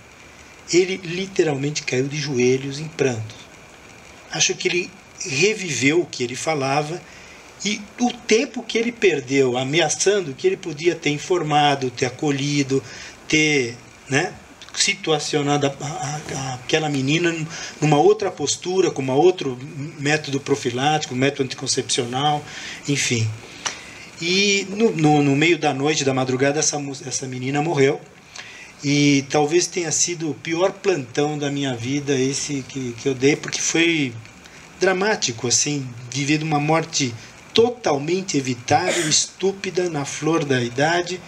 ele literalmente caiu de joelhos em pranto. Acho que ele reviveu o que ele falava, e o tempo que ele perdeu ameaçando, que ele podia ter informado, ter acolhido, ter, né, situacionado aquela menina numa outra postura, com outro método profilático, método anticoncepcional, enfim. E no meio da noite, da madrugada, essa menina morreu. E talvez tenha sido o pior plantão da minha vida esse que eu dei, porque foi dramático, assim, devido a uma morte totalmente evitável, estúpida, na flor da idade,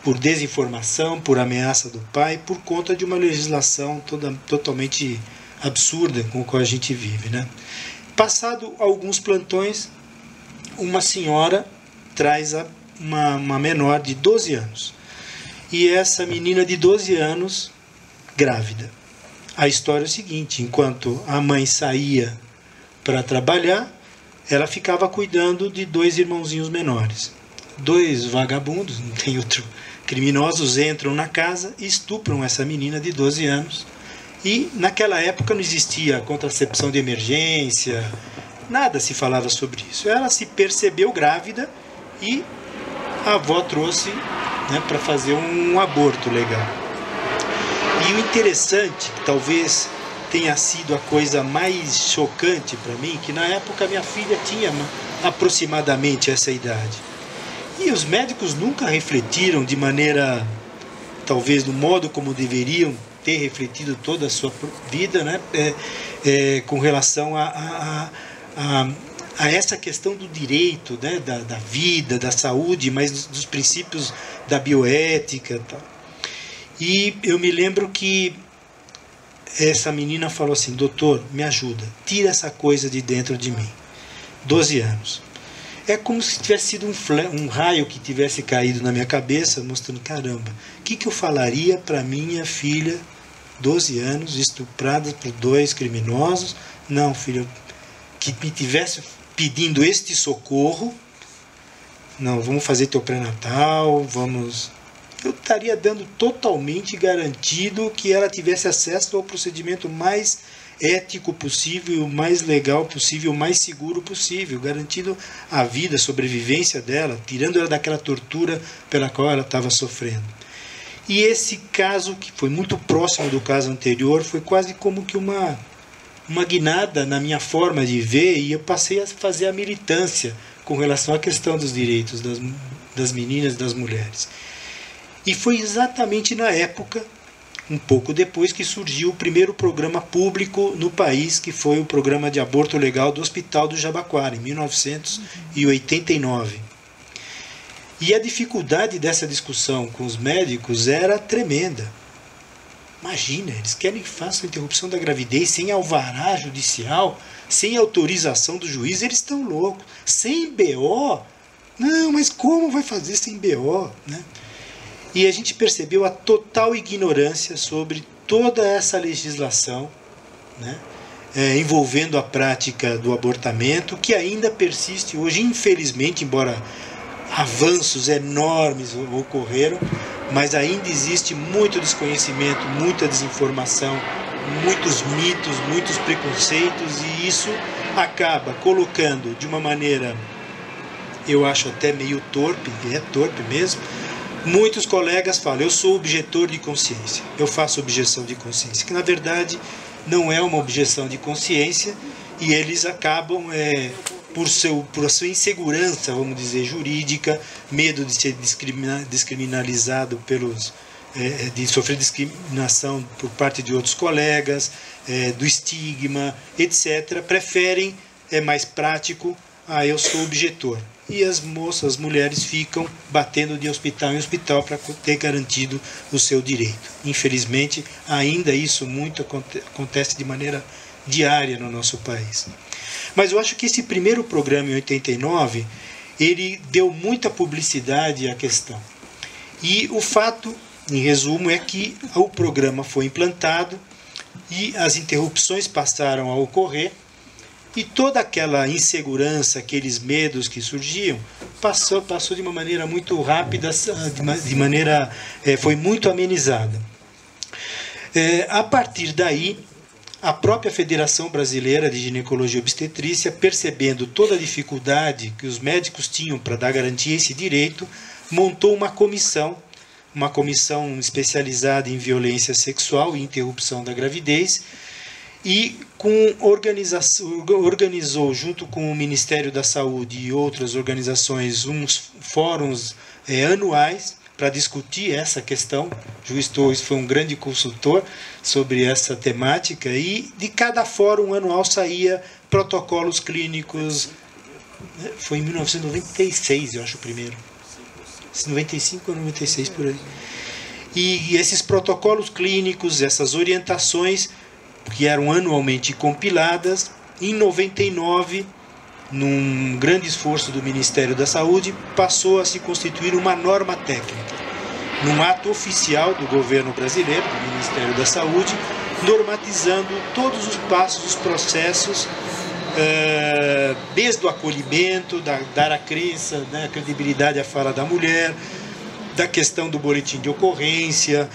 por desinformação, por ameaça do pai, por conta de uma legislação totalmente absurda com a qual a gente vive, né? Passado alguns plantões, uma senhora traz uma menor de 12 anos. E essa menina de 12 anos, grávida. A história é o seguinte: enquanto a mãe saía para trabalhar, ela ficava cuidando de 2 irmãozinhos menores. 2 vagabundos, não tem outro, criminosos entram na casa e estupram essa menina de 12 anos. E naquela época não existia contracepção de emergência, nada se falava sobre isso. Ela se percebeu grávida e a avó trouxe, né, para fazer um aborto legal. E o interessante, que talvez tenha sido a coisa mais chocante para mim, que na época minha filha tinha aproximadamente essa idade. E os médicos nunca refletiram de maneira, talvez do modo como deveriam ter refletido toda a sua vida, né, com relação a essa questão do direito, né, da vida, da saúde, mas dos princípios da bioética. Tal. E eu me lembro que essa menina falou assim: doutor, me ajuda, tira essa coisa de dentro de mim. 12 anos. É como se tivesse sido um raio que tivesse caído na minha cabeça, mostrando, caramba, o que eu falaria para minha filha, 12 anos, estuprada por 2 criminosos? Não, filho, que me tivesse pedindo este socorro, não, vamos fazer teu pré-natal, vamos... Eu estaria dando totalmente garantido que ela tivesse acesso ao procedimento mais ético possível, o mais legal possível, o mais seguro possível, garantindo a vida, a sobrevivência dela, tirando ela daquela tortura pela qual ela estava sofrendo. E esse caso, que foi muito próximo do caso anterior, foi quase como que uma guinada na minha forma de ver, e eu passei a fazer a militância com relação à questão dos direitos das meninas e das mulheres. E foi exatamente na época, um pouco depois, que surgiu o primeiro programa público no país, que foi o programa de aborto legal do Hospital do Jabaquara, em 1989. E a dificuldade dessa discussão com os médicos era tremenda. Imagina, eles querem que faça a interrupção da gravidez sem alvará judicial, sem autorização do juiz, eles estão loucos. Sem BO? Não, mas como vai fazer sem BO? Né? E a gente percebeu a total ignorância sobre toda essa legislação, né, envolvendo a prática do abortamento, que ainda persiste hoje, infelizmente, embora avanços enormes ocorreram, mas ainda existe muito desconhecimento, muita desinformação, muitos mitos, muitos preconceitos, e isso acaba colocando de uma maneira, eu acho até meio torpe, é torpe mesmo. Muitos colegas falam: eu sou objetor de consciência, eu faço objeção de consciência, que na verdade não é uma objeção de consciência, e eles acabam, por sua insegurança, vamos dizer, jurídica, medo de ser descriminalizado de sofrer discriminação por parte de outros colegas, do estigma, etc., preferem, é mais prático, eu sou objetor. E as mulheres ficam batendo de hospital em hospital para ter garantido o seu direito. Infelizmente, ainda isso muito acontece de maneira diária no nosso país. Mas eu acho que esse primeiro programa, em 89, ele deu muita publicidade à questão. E o fato, em resumo, é que o programa foi implantado e as interrupções passaram a ocorrer, e toda aquela insegurança, aqueles medos que surgiam, passou de uma maneira muito rápida, foi muito amenizada. A partir daí, a própria Federação Brasileira de Ginecologia e Obstetrícia, percebendo toda a dificuldade que os médicos tinham para dar garantia a esse direito, montou uma comissão especializada em violência sexual e interrupção da gravidez, e organizou, junto com o Ministério da Saúde e outras organizações, uns fóruns anuais para discutir essa questão. O juiz Torres foi um grande consultor sobre essa temática, e de cada fórum anual saía protocolos clínicos. Foi em 1996, eu acho, o primeiro. 95 ou 96, por aí. E esses protocolos clínicos, essas orientações, que eram anualmente compiladas, em 99, num grande esforço do Ministério da Saúde, passou a se constituir uma norma técnica, num ato oficial do governo brasileiro, do Ministério da Saúde, normatizando todos os passos, os processos, desde o acolhimento, dar a crença, né, a credibilidade à fala da mulher, da questão do boletim de ocorrência,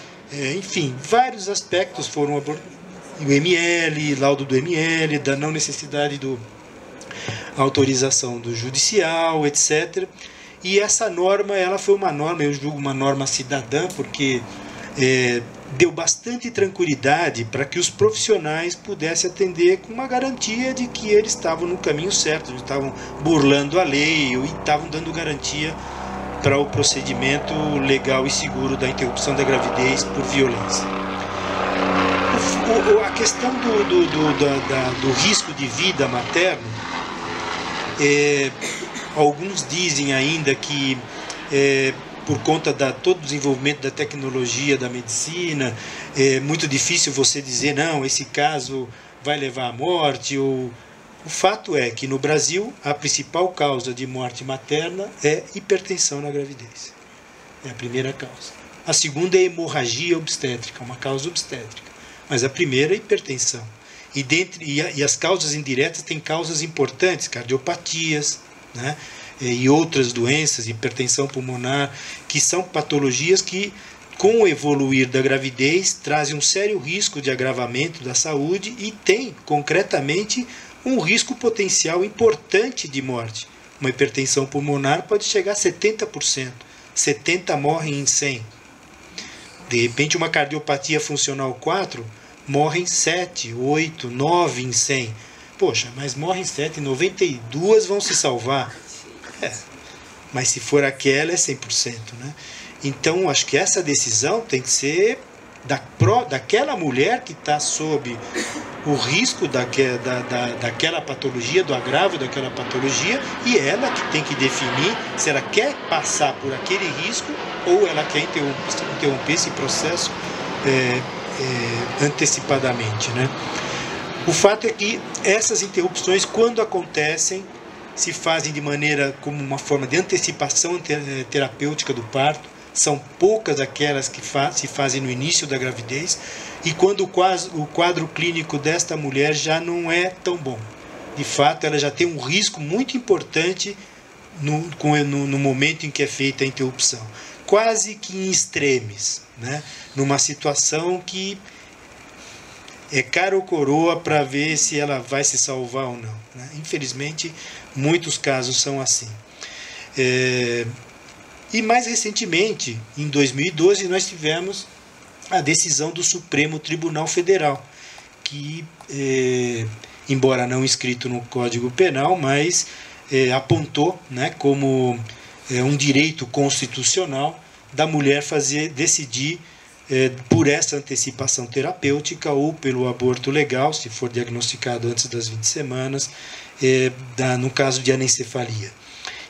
enfim, vários aspectos foram abordados. O ML, laudo do ML, da não necessidade da autorização do judicial, etc. E essa norma, ela foi uma norma, eu julgo uma norma cidadã, porque deu bastante tranquilidade para que os profissionais pudessem atender com uma garantia de que eles estavam no caminho certo, não estavam burlando a lei e estavam dando garantia para o procedimento legal e seguro da interrupção da gravidez por violência. A questão do risco de vida materno, alguns dizem ainda que por conta de todo o desenvolvimento da tecnologia, da medicina, é muito difícil você dizer, não, esse caso vai levar à morte. O fato é que no Brasil a principal causa de morte materna é hipertensão na gravidez. É a primeira causa. A segunda é hemorragia obstétrica, uma causa obstétrica. Mas a primeira é hipertensão. E as causas indiretas têm causas importantes, cardiopatias, né? E outras doenças, hipertensão pulmonar, que são patologias que, com o evoluir da gravidez, trazem um sério risco de agravamento da saúde e tem, concretamente, um risco potencial importante de morte. Uma hipertensão pulmonar pode chegar a 70%. 70 morrem em 100. De repente, uma cardiopatia funcional 4, morrem 7, 8, 9 em 100. Poxa, mas morrem 7, 92 vão se salvar. Mas se for aquela, é 100%. Né? Então, acho que essa decisão tem que ser daquela mulher que está sob o risco daquela patologia, do agravo daquela patologia, e ela que tem que definir se ela quer passar por aquele risco ou ela quer interromper esse processo antecipadamente. Né? O fato é que essas interrupções, quando acontecem, se fazem de maneira como uma forma de antecipação terapêutica do parto. São poucas aquelas que se fazem no início da gravidez, e quando o quadro clínico desta mulher já não é tão bom. De fato, ela já tem um risco muito importante no momento em que é feita a interrupção. Quase que em extremes, né? Numa situação que é cara ou coroa para ver se ela vai se salvar ou não. Né? Infelizmente, muitos casos são assim. E mais recentemente, em 2012, nós tivemos a decisão do Supremo Tribunal Federal, que, embora não escrito no Código Penal, mas apontou, né, como um direito constitucional da mulher decidir por essa antecipação terapêutica ou pelo aborto legal, se for diagnosticado antes das 20 semanas, no caso de anencefalia.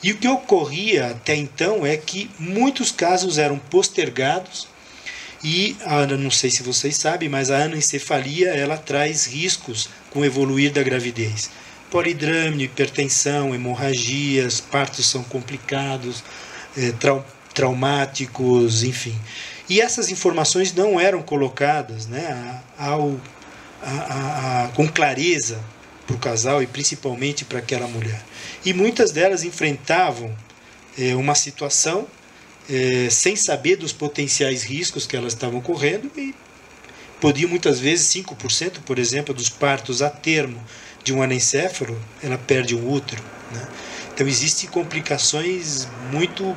E o que ocorria até então é que muitos casos eram postergados e, não sei se vocês sabem, mas a anencefalia ela traz riscos com o evoluir da gravidez. Polidrâmio, hipertensão, hemorragias, partos são complicados, traumáticos, enfim. E essas informações não eram colocadas, né, com clareza para o casal e principalmente para aquela mulher. E muitas delas enfrentavam uma situação sem saber dos potenciais riscos que elas estavam correndo e podiam muitas vezes 5%, por exemplo, dos partos a termo de um anencéfalo, ela perde um útero. Né? Então existem complicações muito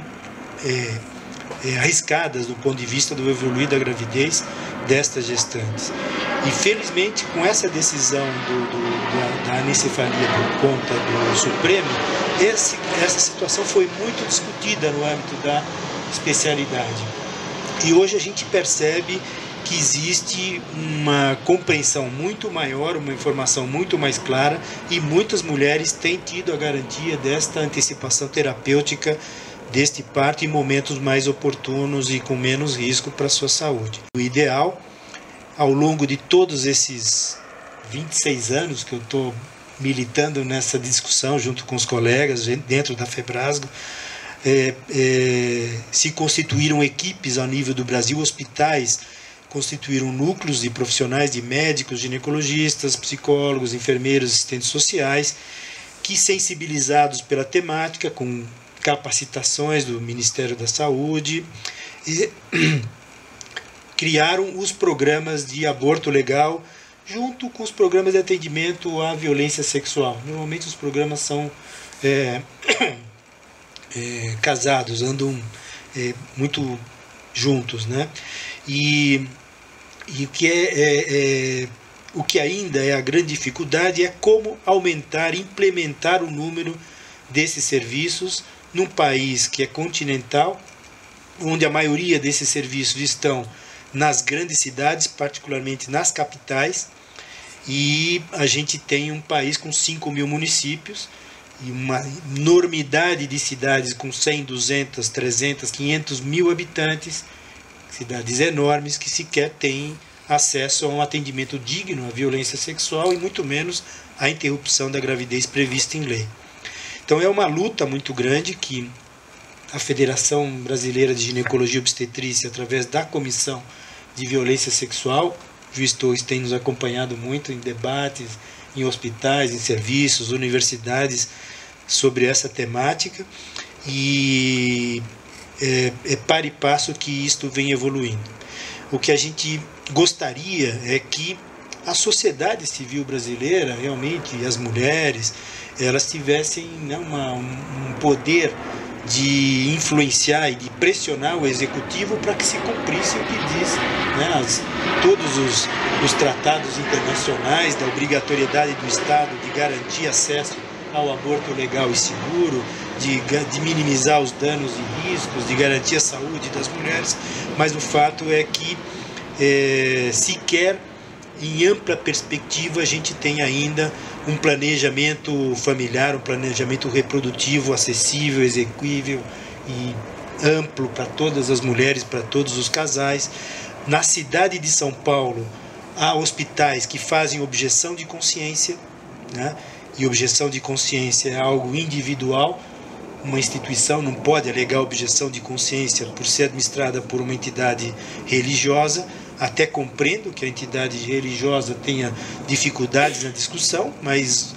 arriscadas do ponto de vista do evoluir da gravidez destas gestantes. E felizmente, com essa decisão da anencefalia por conta do Supremo, essa situação foi muito discutida no âmbito da especialidade. E hoje a gente percebe que existe uma compreensão muito maior, uma informação muito mais clara, e muitas mulheres têm tido a garantia desta antecipação terapêutica deste parto em momentos mais oportunos e com menos risco para a sua saúde. O ideal, ao longo de todos esses 26 anos que eu estou militando nessa discussão junto com os colegas dentro da FEBRASGO, se constituíram equipes ao nível do Brasil, hospitais constituíram núcleos de profissionais, de médicos, ginecologistas, psicólogos, enfermeiros, assistentes sociais, que, sensibilizados pela temática, com capacitações do Ministério da Saúde, criaram os programas de aborto legal, junto com os programas de atendimento à violência sexual. Normalmente os programas são casados, andam muito juntos, né? E o que ainda é a grande dificuldade é como aumentar, implementar o número desses serviços num país que é continental, onde a maioria desses serviços estão nas grandes cidades, particularmente nas capitais, e a gente tem um país com 5.000 municípios e uma enormidade de cidades com 100, 200, 300, 500 mil habitantes, cidades enormes que sequer têm acesso a um atendimento digno à violência sexual e muito menos à interrupção da gravidez prevista em lei. Então é uma luta muito grande que a Federação Brasileira de Ginecologia e Obstetrícia, através da Comissão de Violência Sexual, o juiz Torres tem nos acompanhado muito em debates, em hospitais, em serviços, universidades, sobre essa temática, e é para e passo que isto vem evoluindo. O que a gente gostaria é que a sociedade civil brasileira, realmente, e as mulheres, elas tivessem, né, um poder de influenciar e de pressionar o executivo para que se cumprisse o que diz, né, todos os tratados internacionais da obrigatoriedade do Estado de garantir acesso ao aborto legal e seguro, de minimizar os danos e riscos, de garantir a saúde das mulheres, mas o fato é que sequer em ampla perspectiva a gente tem ainda um planejamento familiar, um planejamento reprodutivo acessível, exequível e amplo para todas as mulheres, para todos os casais. Na cidade de São Paulo há hospitais que fazem objeção de consciência, né? E objeção de consciência é algo individual. Uma instituição não pode alegar objeção de consciência por ser administrada por uma entidade religiosa. Até compreendo que a entidade religiosa tenha dificuldades na discussão, mas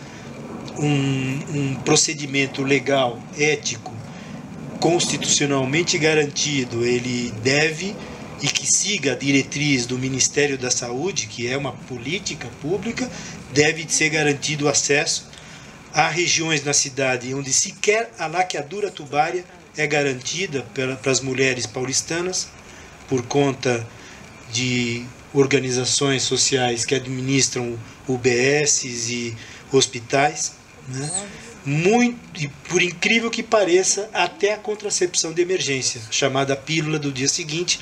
um procedimento legal, ético, constitucionalmente garantido, ele deve, e que siga a diretriz do Ministério da Saúde, que é uma política pública, deve ser garantido o acesso a regiões na cidade onde sequer a laqueadura tubária é garantida para as mulheres paulistanas, por conta de organizações sociais que administram UBSs e hospitais, né? E por incrível que pareça, até a contracepção de emergência, chamada pílula do dia seguinte,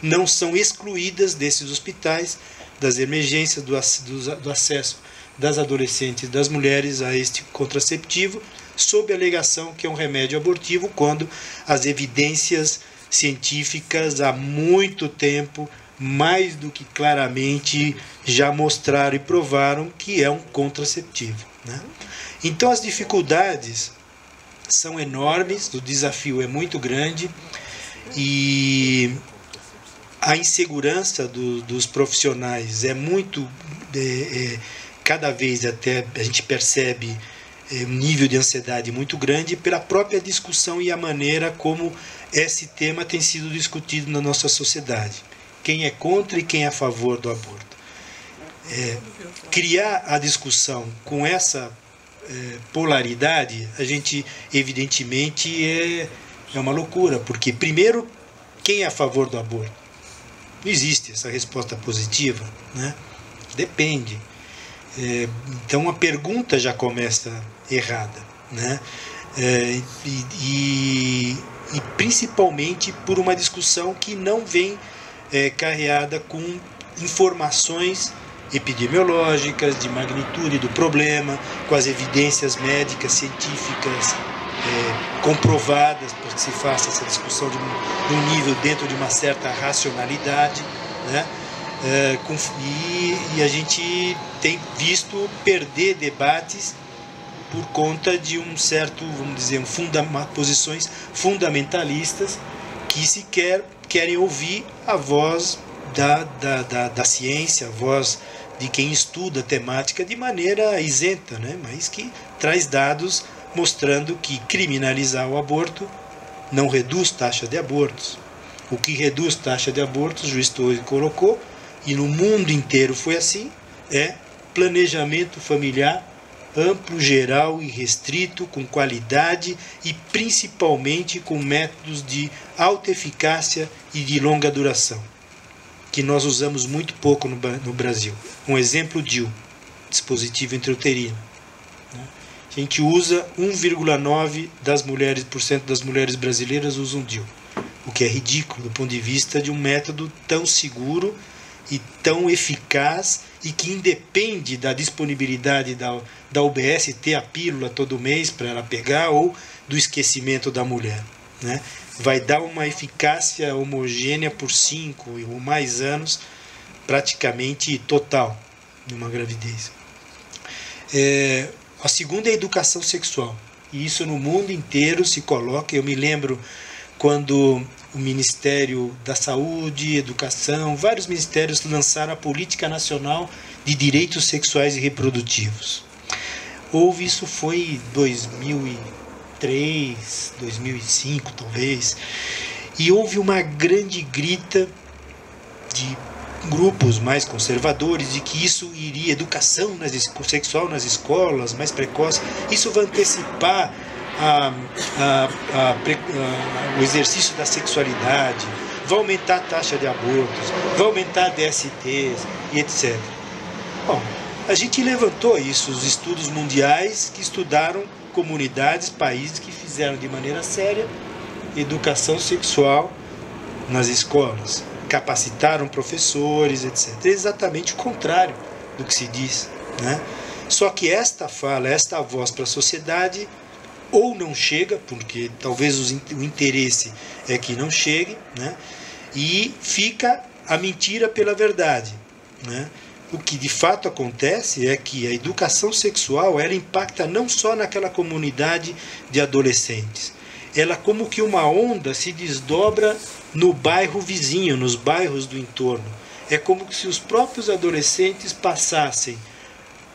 não são excluídas desses hospitais, das emergências, do acesso das adolescentes e das mulheres a este contraceptivo, sob a alegação que é um remédio abortivo, quando as evidências científicas há muito tempo, mais do que claramente, já mostraram e provaram que é um contraceptivo, né? Então as dificuldades são enormes, o desafio é muito grande e a insegurança dos profissionais é muito, cada vez até a gente percebe um nível de ansiedade muito grande pela própria discussão e a maneira como esse tema tem sido discutido na nossa sociedade. Quem é contra e quem é a favor do aborto. Criar a discussão com essa polaridade, a gente, evidentemente, é uma loucura, porque, primeiro, quem é a favor do aborto? Não existe essa resposta positiva, né? Depende. Então a pergunta já começa errada, né? E principalmente por uma discussão que não vem carreada com informações epidemiológicas de magnitude do problema, com as evidências médicas, científicas comprovadas, para que se faça essa discussão de um nível dentro de uma certa racionalidade, né? E a gente tem visto perder debates por conta de um certo, vamos dizer, posições fundamentalistas que sequer querem ouvir a voz da ciência, a voz de quem estuda a temática de maneira isenta, né? Mas que traz dados mostrando que criminalizar o aborto não reduz taxa de abortos. O que reduz taxa de abortos, o juiz Torres colocou, e no mundo inteiro foi assim, é planejamento familiar amplo, geral e restrito, com qualidade e principalmente com métodos de alta eficácia e de longa duração, que nós usamos muito pouco no Brasil. Um exemplo, DIU, dispositivo intrauterino. A gente usa 1,9% das mulheres brasileiras usam DIU, o que é ridículo do ponto de vista de um método tão seguro e tão eficaz e que independe da disponibilidade da UBS ter a pílula todo mês para ela pegar ou do esquecimento da mulher, né? Vai dar uma eficácia homogênea por 5 ou mais anos, praticamente total, numa gravidez. A segunda é a educação sexual, e isso no mundo inteiro se coloca. Eu me lembro quando o Ministério da Saúde, Educação, vários ministérios lançaram a Política Nacional de Direitos Sexuais e Reprodutivos. Isso foi em 2003, 2005 talvez, e houve uma grande grita de grupos mais conservadores de que isso iria, educação sexual nas escolas, mais precoce, isso vai antecipar o exercício da sexualidade, vai aumentar a taxa de abortos, vai aumentar DSTs e etc. Bom, a gente levantou isso, os estudos mundiais que estudaram comunidades, países que fizeram de maneira séria educação sexual nas escolas, capacitaram professores, etc. É exatamente o contrário do que se diz, né? Só que esta fala, esta voz para a sociedade ou não chega, porque talvez o interesse é que não chegue, né? E fica a mentira pela verdade, né? O que de fato acontece é que a educação sexual ela impacta não só naquela comunidade de adolescentes, ela como que uma onda se desdobra no bairro vizinho, nos bairros do entorno. É como se os próprios adolescentes passassem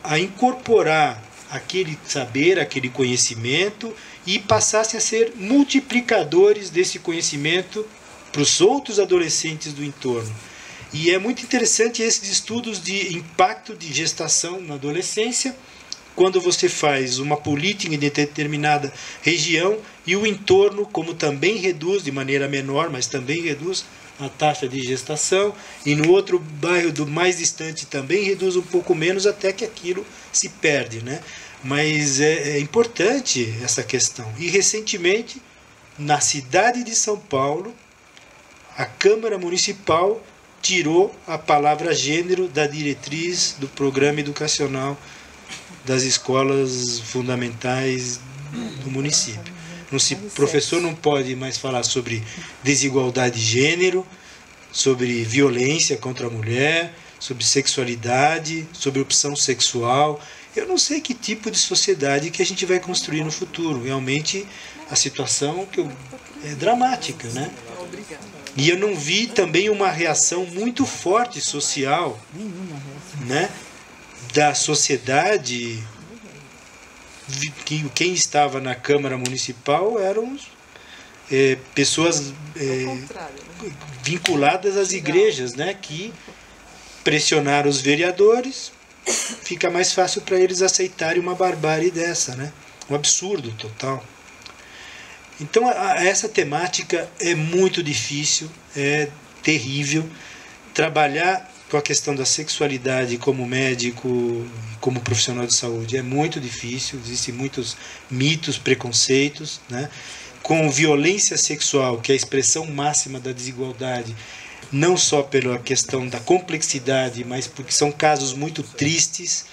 a incorporar aquele saber, aquele conhecimento e passassem a ser multiplicadores desse conhecimento para os outros adolescentes do entorno. E é muito interessante esses estudos de impacto de gestação na adolescência, quando você faz uma política em determinada região e o entorno, como também reduz de maneira menor, mas também reduz a taxa de gestação, e no outro bairro do mais distante também reduz um pouco menos, até que aquilo se perde, né? Mas é importante essa questão. E recentemente, na cidade de São Paulo, a Câmara Municipal tirou a palavra gênero da diretriz do programa educacional das escolas fundamentais do município. O professor não pode mais falar sobre desigualdade de gênero, sobre violência contra a mulher, sobre sexualidade, sobre opção sexual. Eu não sei que tipo de sociedade que a gente vai construir no futuro. Realmente a situação é dramática, né? E eu não vi também uma reação muito forte social, né, da sociedade. Quem estava na Câmara Municipal eram pessoas vinculadas às igrejas, né, que pressionaram os vereadores. Fica mais fácil para eles aceitarem uma barbárie dessa, né? Um absurdo total. Então essa temática é muito difícil, é terrível, trabalhar com a questão da sexualidade como médico, como profissional de saúde, é muito difícil, existem muitos mitos, preconceitos, né? Com violência sexual, que é a expressão máxima da desigualdade, não só pela questão da complexidade, mas porque são casos muito tristes,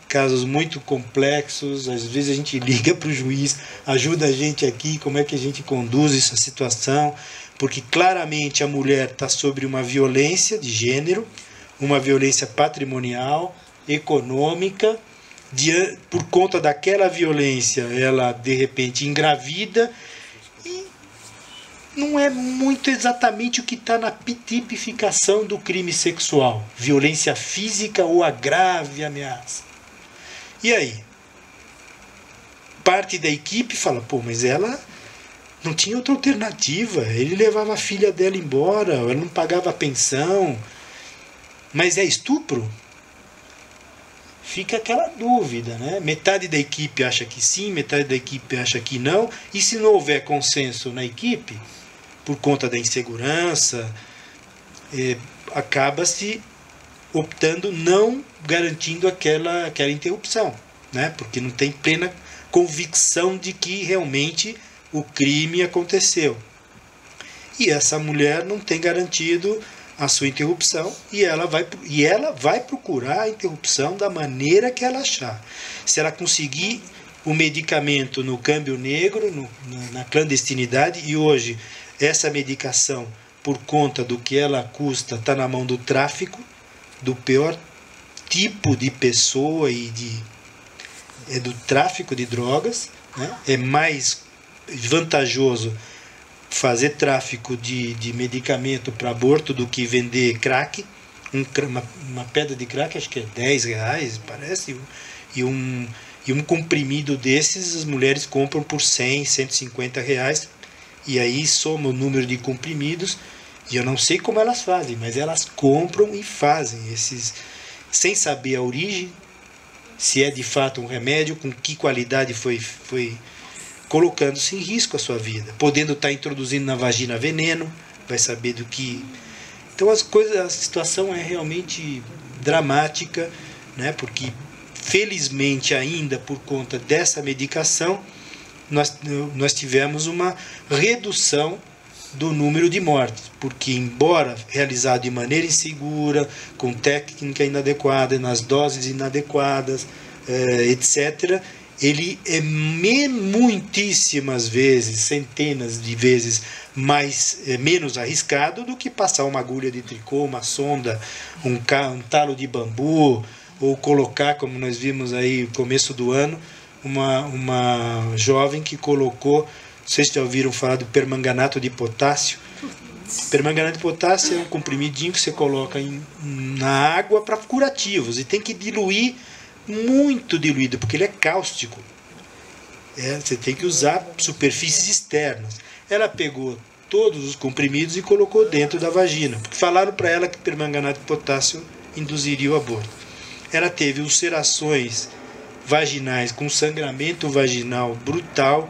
casos muito complexos. Às vezes a gente liga para o juiz, ajuda a gente aqui, como é que a gente conduz essa situação, porque claramente a mulher está sobre uma violência de gênero, uma violência patrimonial, econômica, por conta daquela violência ela de repente engravida, e não é muito exatamente o que está na tipificação do crime sexual, violência física ou agrave ameaça. E aí? Parte da equipe fala, pô, mas ela não tinha outra alternativa, ele levava a filha dela embora, ela não pagava a pensão. Mas é estupro? Fica aquela dúvida, né? Metade da equipe acha que sim, metade da equipe acha que não. E se não houver consenso na equipe, por conta da insegurança, acaba-se optando não garantindo aquela interrupção, né? Porque não tem plena convicção de que realmente o crime aconteceu. E essa mulher não tem garantido a sua interrupção, e ela vai procurar a interrupção da maneira que ela achar. Se ela conseguir o medicamento no câmbio negro, na clandestinidade, e hoje essa medicação, por conta do que ela custa, está na mão do tráfico, do pior tipo de pessoa é do tráfico de drogas, né? É mais vantajoso fazer tráfico de medicamento para aborto do que vender crack. Uma pedra de crack acho que é R$10, parece, e um comprimido desses as mulheres compram por R$100, R$150, e aí soma o número de comprimidos, e eu não sei como elas fazem, mas elas compram e fazem esses, sem saber a origem, se é de fato um remédio, com que qualidade foi colocando-se em risco a sua vida, podendo estar introduzindo na vagina veneno, vai saber do que. Então a situação é realmente dramática, né? Porque felizmente ainda por conta dessa medicação nós tivemos uma redução do número de mortes, porque embora realizado de maneira insegura, com técnica inadequada, nas doses inadequadas, etc., ele é muitíssimas vezes, centenas de vezes menos arriscado do que passar uma agulha de tricô, uma sonda, um talo de bambu, ou colocar, como nós vimos aí no começo do ano, uma jovem que colocou, não sei se já ouviram falar do permanganato de potássio. Permanganato de potássio é um comprimidinho que você coloca na água para curativos, e tem que diluir, muito diluído, porque ele é cáustico. Você tem que usar superfícies externas. Ela pegou todos os comprimidos e colocou dentro da vagina, porque falaram para ela que permanganato de potássio induziria o aborto. Ela teve ulcerações vaginais com sangramento vaginal brutal.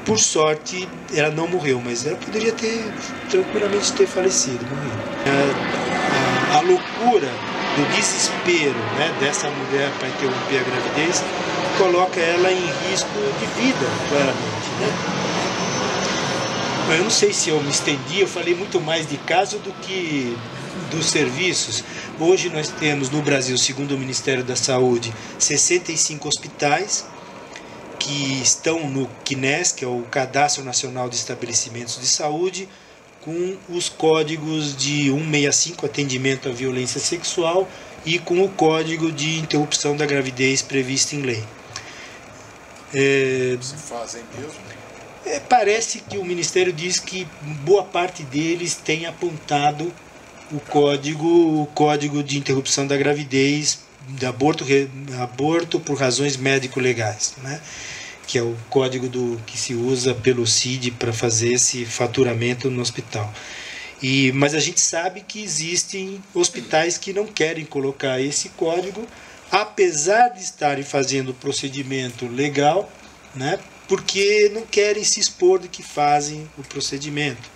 Por sorte, ela não morreu, mas ela poderia tranquilamente ter falecido, morrido. A loucura do desespero, né, dessa mulher para interromper a gravidez coloca ela em risco de vida, claramente, né? Mas eu não sei se eu me estendi, eu falei muito mais de caso do que dos serviços. Hoje nós temos no Brasil, segundo o Ministério da Saúde, 65 hospitais que estão no CNES, que é o Cadastro Nacional de Estabelecimentos de Saúde, com os códigos de 165, atendimento à violência sexual, e com o código de interrupção da gravidez previsto em lei. Se fazem mesmo? Parece que o Ministério diz que boa parte deles tem apontado o código de interrupção da gravidez, de aborto por razões médico-legais, né? Que é o código que se usa pelo CID para fazer esse faturamento no hospital. Mas a gente sabe que existem hospitais que não querem colocar esse código, apesar de estarem fazendo o procedimento legal, né, porque não querem se expor de que fazem o procedimento,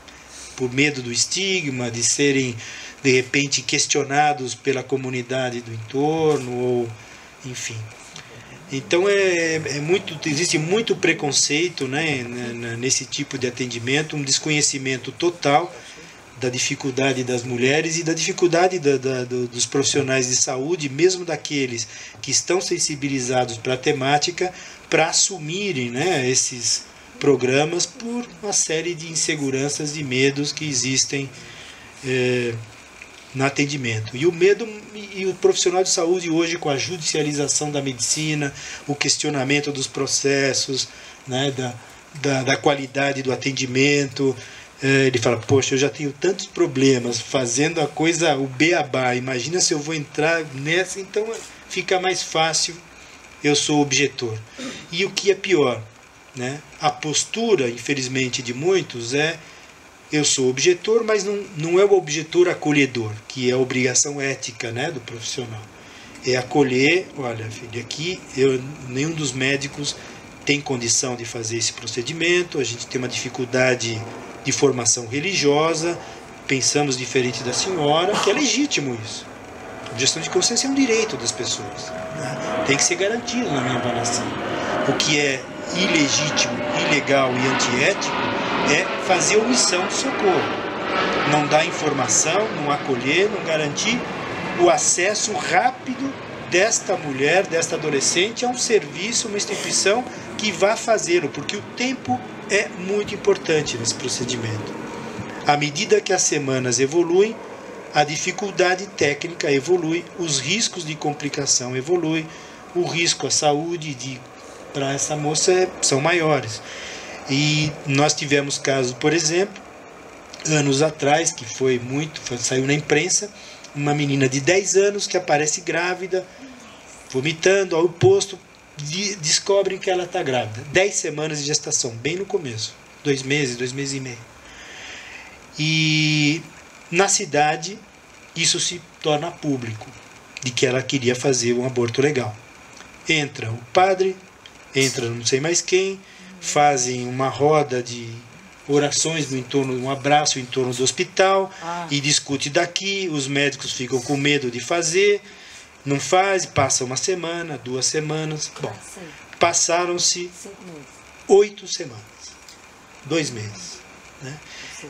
por medo do estigma, de serem de repente questionados pela comunidade do entorno, ou enfim. Então existe muito preconceito, né, nesse tipo de atendimento, um desconhecimento total da dificuldade das mulheres e da dificuldade dos profissionais de saúde, mesmo daqueles que estão sensibilizados para a temática, para assumirem, né, esses programas por uma série de inseguranças e medos que existem no atendimento. E o medo, e o profissional de saúde hoje, com a judicialização da medicina, o questionamento dos processos, né, da qualidade do atendimento, ele fala, poxa, eu já tenho tantos problemas fazendo a coisa, o beabá, imagina se eu vou entrar nessa, então fica mais fácil, eu sou objetor. E o que é pior, né? A postura, infelizmente, de muitos é, eu sou objetor, mas não é o objetor acolhedor, que é a obrigação ética, né, do profissional. É acolher, olha, filho, aqui nenhum dos médicos tem condição de fazer esse procedimento, a gente tem uma dificuldade de formação religiosa, pensamos diferente da senhora, que é legítimo isso. Objeção de consciência é um direito das pessoas, né? Tem que ser garantido na minha avaliação. O que é ilegítimo, ilegal e antiético é fazer omissão de socorro. Não dar informação, não acolher, não garantir o acesso rápido desta mulher, desta adolescente a um serviço, uma instituição que vá fazê-lo, porque o tempo é muito importante nesse procedimento. À medida que as semanas evoluem, a dificuldade técnica evolui, os riscos de complicação evoluem, o risco à saúde para essa moça são maiores. E nós tivemos casos, por exemplo, anos atrás, que saiu na imprensa, uma menina de 10 anos que aparece grávida, vomitando, ao posto, descobrem que ela está grávida. 10 semanas de gestação, bem no começo. 2 meses e meio. E na cidade, isso se torna público, de que ela queria fazer um aborto legal. Entra o padre, entra não sei mais quem, fazem uma roda de orações no entorno, um abraço em torno do hospital, e discute daqui, os médicos ficam com medo de fazer, não faz, passa uma semana, 2 semanas. Bom, passaram-se 8 semanas, 2 meses. Né?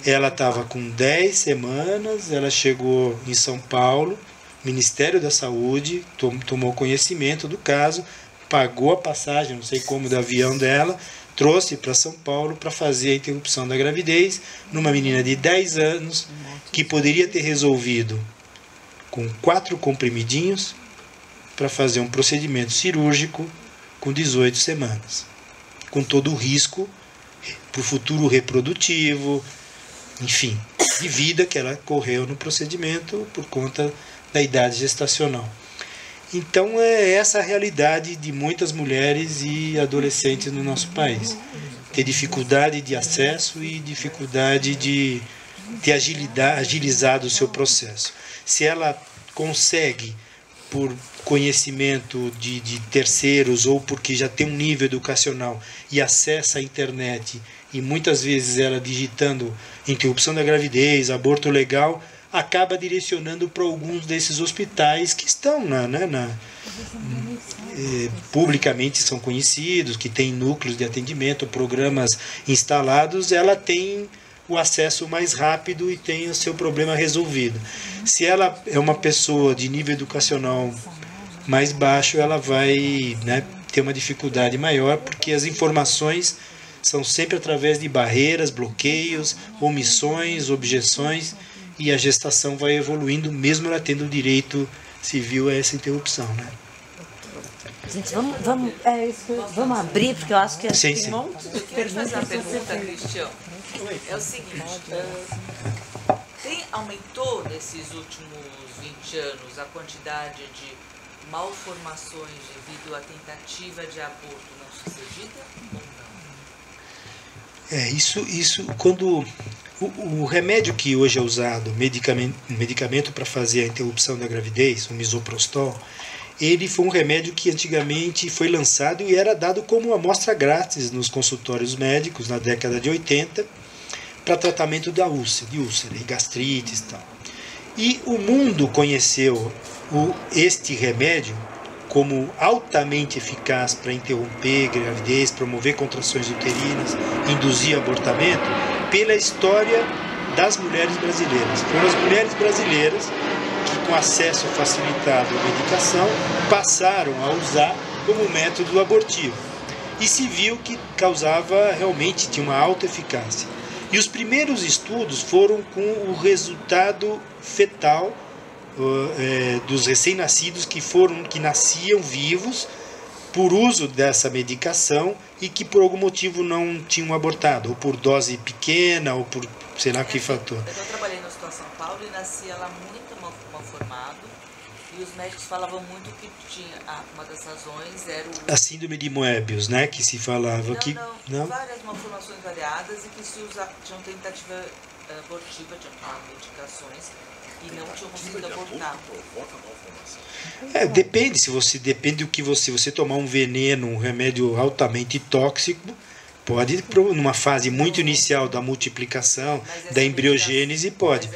Ela estava com 10 semanas, ela chegou em São Paulo, Ministério da Saúde, tomou conhecimento do caso, pagou a passagem, não sei como, do avião dela, trouxe para São Paulo para fazer a interrupção da gravidez numa menina de 10 anos que poderia ter resolvido com 4 comprimidinhos para fazer um procedimento cirúrgico com 18 semanas, com todo o risco para o futuro reprodutivo, enfim, de vida que ela correu no procedimento por conta da idade gestacional. Então é essa a realidade de muitas mulheres e adolescentes no nosso país. Ter dificuldade de acesso e dificuldade de ter agilizado o seu processo. Se ela consegue, por conhecimento de terceiros ou porque já tem um nível educacional e acessa a internet, e muitas vezes ela digitando interrupção da gravidez, aborto legal, acaba direcionando para alguns desses hospitais que estão publicamente são conhecidos, que têm núcleos de atendimento, programas instalados, ela tem o acesso mais rápido e tem o seu problema resolvido. Se ela é uma pessoa de nível educacional mais baixo, ela vai ter uma dificuldade maior, porque as informações são sempre através de barreiras, bloqueios, omissões, objeções, e a gestação vai evoluindo, mesmo ela tendo o direito civil a essa interrupção. Né? Gente, vamos abrir, porque eu acho que tem um monte de perguntas. Fazer uma pergunta, Cristian. É o seguinte, aumentou nesses últimos 20 anos a quantidade de malformações devido à tentativa de aborto não sucedida ou não? Isso quando o remédio que hoje é usado, medicamento para fazer a interrupção da gravidez, o misoprostol, ele foi um remédio que antigamente foi lançado e era dado como amostra grátis nos consultórios médicos na década de 80 para tratamento de úlcera e gastrites e tal. E o mundo conheceu este remédio como altamente eficaz para interromper gravidez, promover contrações uterinas, induzir abortamento, pela história das mulheres brasileiras. Foram as mulheres brasileiras que, com acesso facilitado à medicação, passaram a usar como método abortivo. E se viu que causava, realmente, tinha uma alta eficácia. E os primeiros estudos foram com o resultado fetal dos recém-nascidos que nasciam vivos por uso dessa medicação e que por algum motivo não tinham abortado, ou por dose pequena, ou por sei lá que fator. Eu trabalhei no Hospital São Paulo e nascia lá muito mal formado, e os médicos falavam muito que tinha uma das razões era a síndrome de Moebius, né, que se falava não, várias malformações variadas e que se tinham tentativa abortiva, tinham tomado medicações e não tinham conseguido abortar. Depende do que você tomar um veneno, um remédio altamente tóxico, pode, numa fase muito inicial da multiplicação, da embriogênese, pode.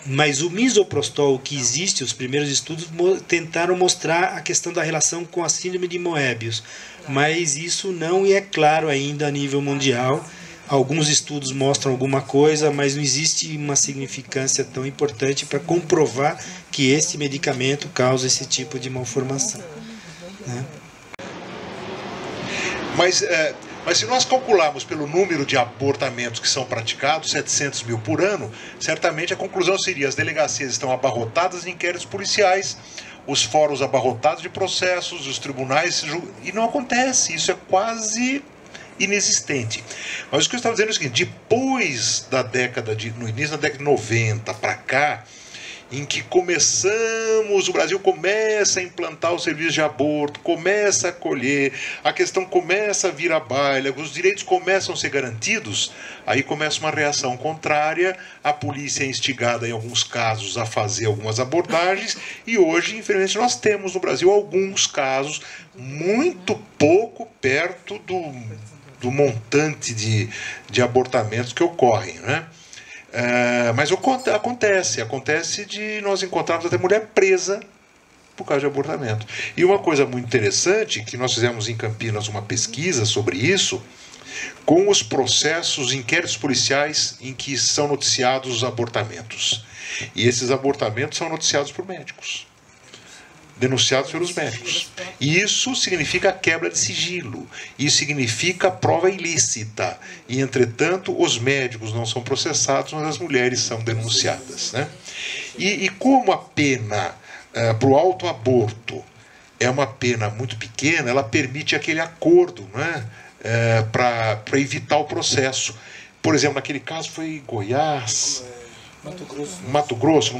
Mas o misoprostol que existe, os primeiros estudos tentaram mostrar a questão da relação com a síndrome de Moebius, mas isso não é claro ainda a nível mundial. Alguns estudos mostram alguma coisa, mas não existe uma significância tão importante para comprovar que esse medicamento causa esse tipo de malformação, né? Mas se nós calcularmos pelo número de abortamentos que são praticados, 700 mil por ano, certamente a conclusão seria: as delegacias estão abarrotadas de inquéritos policiais, os fóruns abarrotados de processos, os tribunais... E não acontece, isso é quase inexistente. Mas o que eu estava dizendo é o seguinte: depois no início da década de 90 para cá, em que o Brasil começa a implantar o serviço de aborto, começa a acolher, a questão começa a vir à baila, os direitos começam a ser garantidos, aí começa uma reação contrária, a polícia é instigada em alguns casos a fazer algumas abordagens, e hoje, infelizmente, nós temos no Brasil alguns casos muito pouco perto do montante de abortamentos que ocorrem, né? Mas acontece de nós encontrarmos até mulher presa por causa de abortamento. E uma coisa muito interessante, que nós fizemos em Campinas uma pesquisa sobre isso, com os processos, inquéritos policiais em que são noticiados os abortamentos. E esses abortamentos são noticiados por médicos, denunciados pelos médicos. E isso significa quebra de sigilo, isso significa prova ilícita. E, entretanto, os médicos não são processados, mas as mulheres são denunciadas, né? E como a pena para o autoaborto é uma pena muito pequena, ela permite aquele acordo, né, para evitar o processo. Por exemplo, naquele caso foi Goiás... Mato Grosso,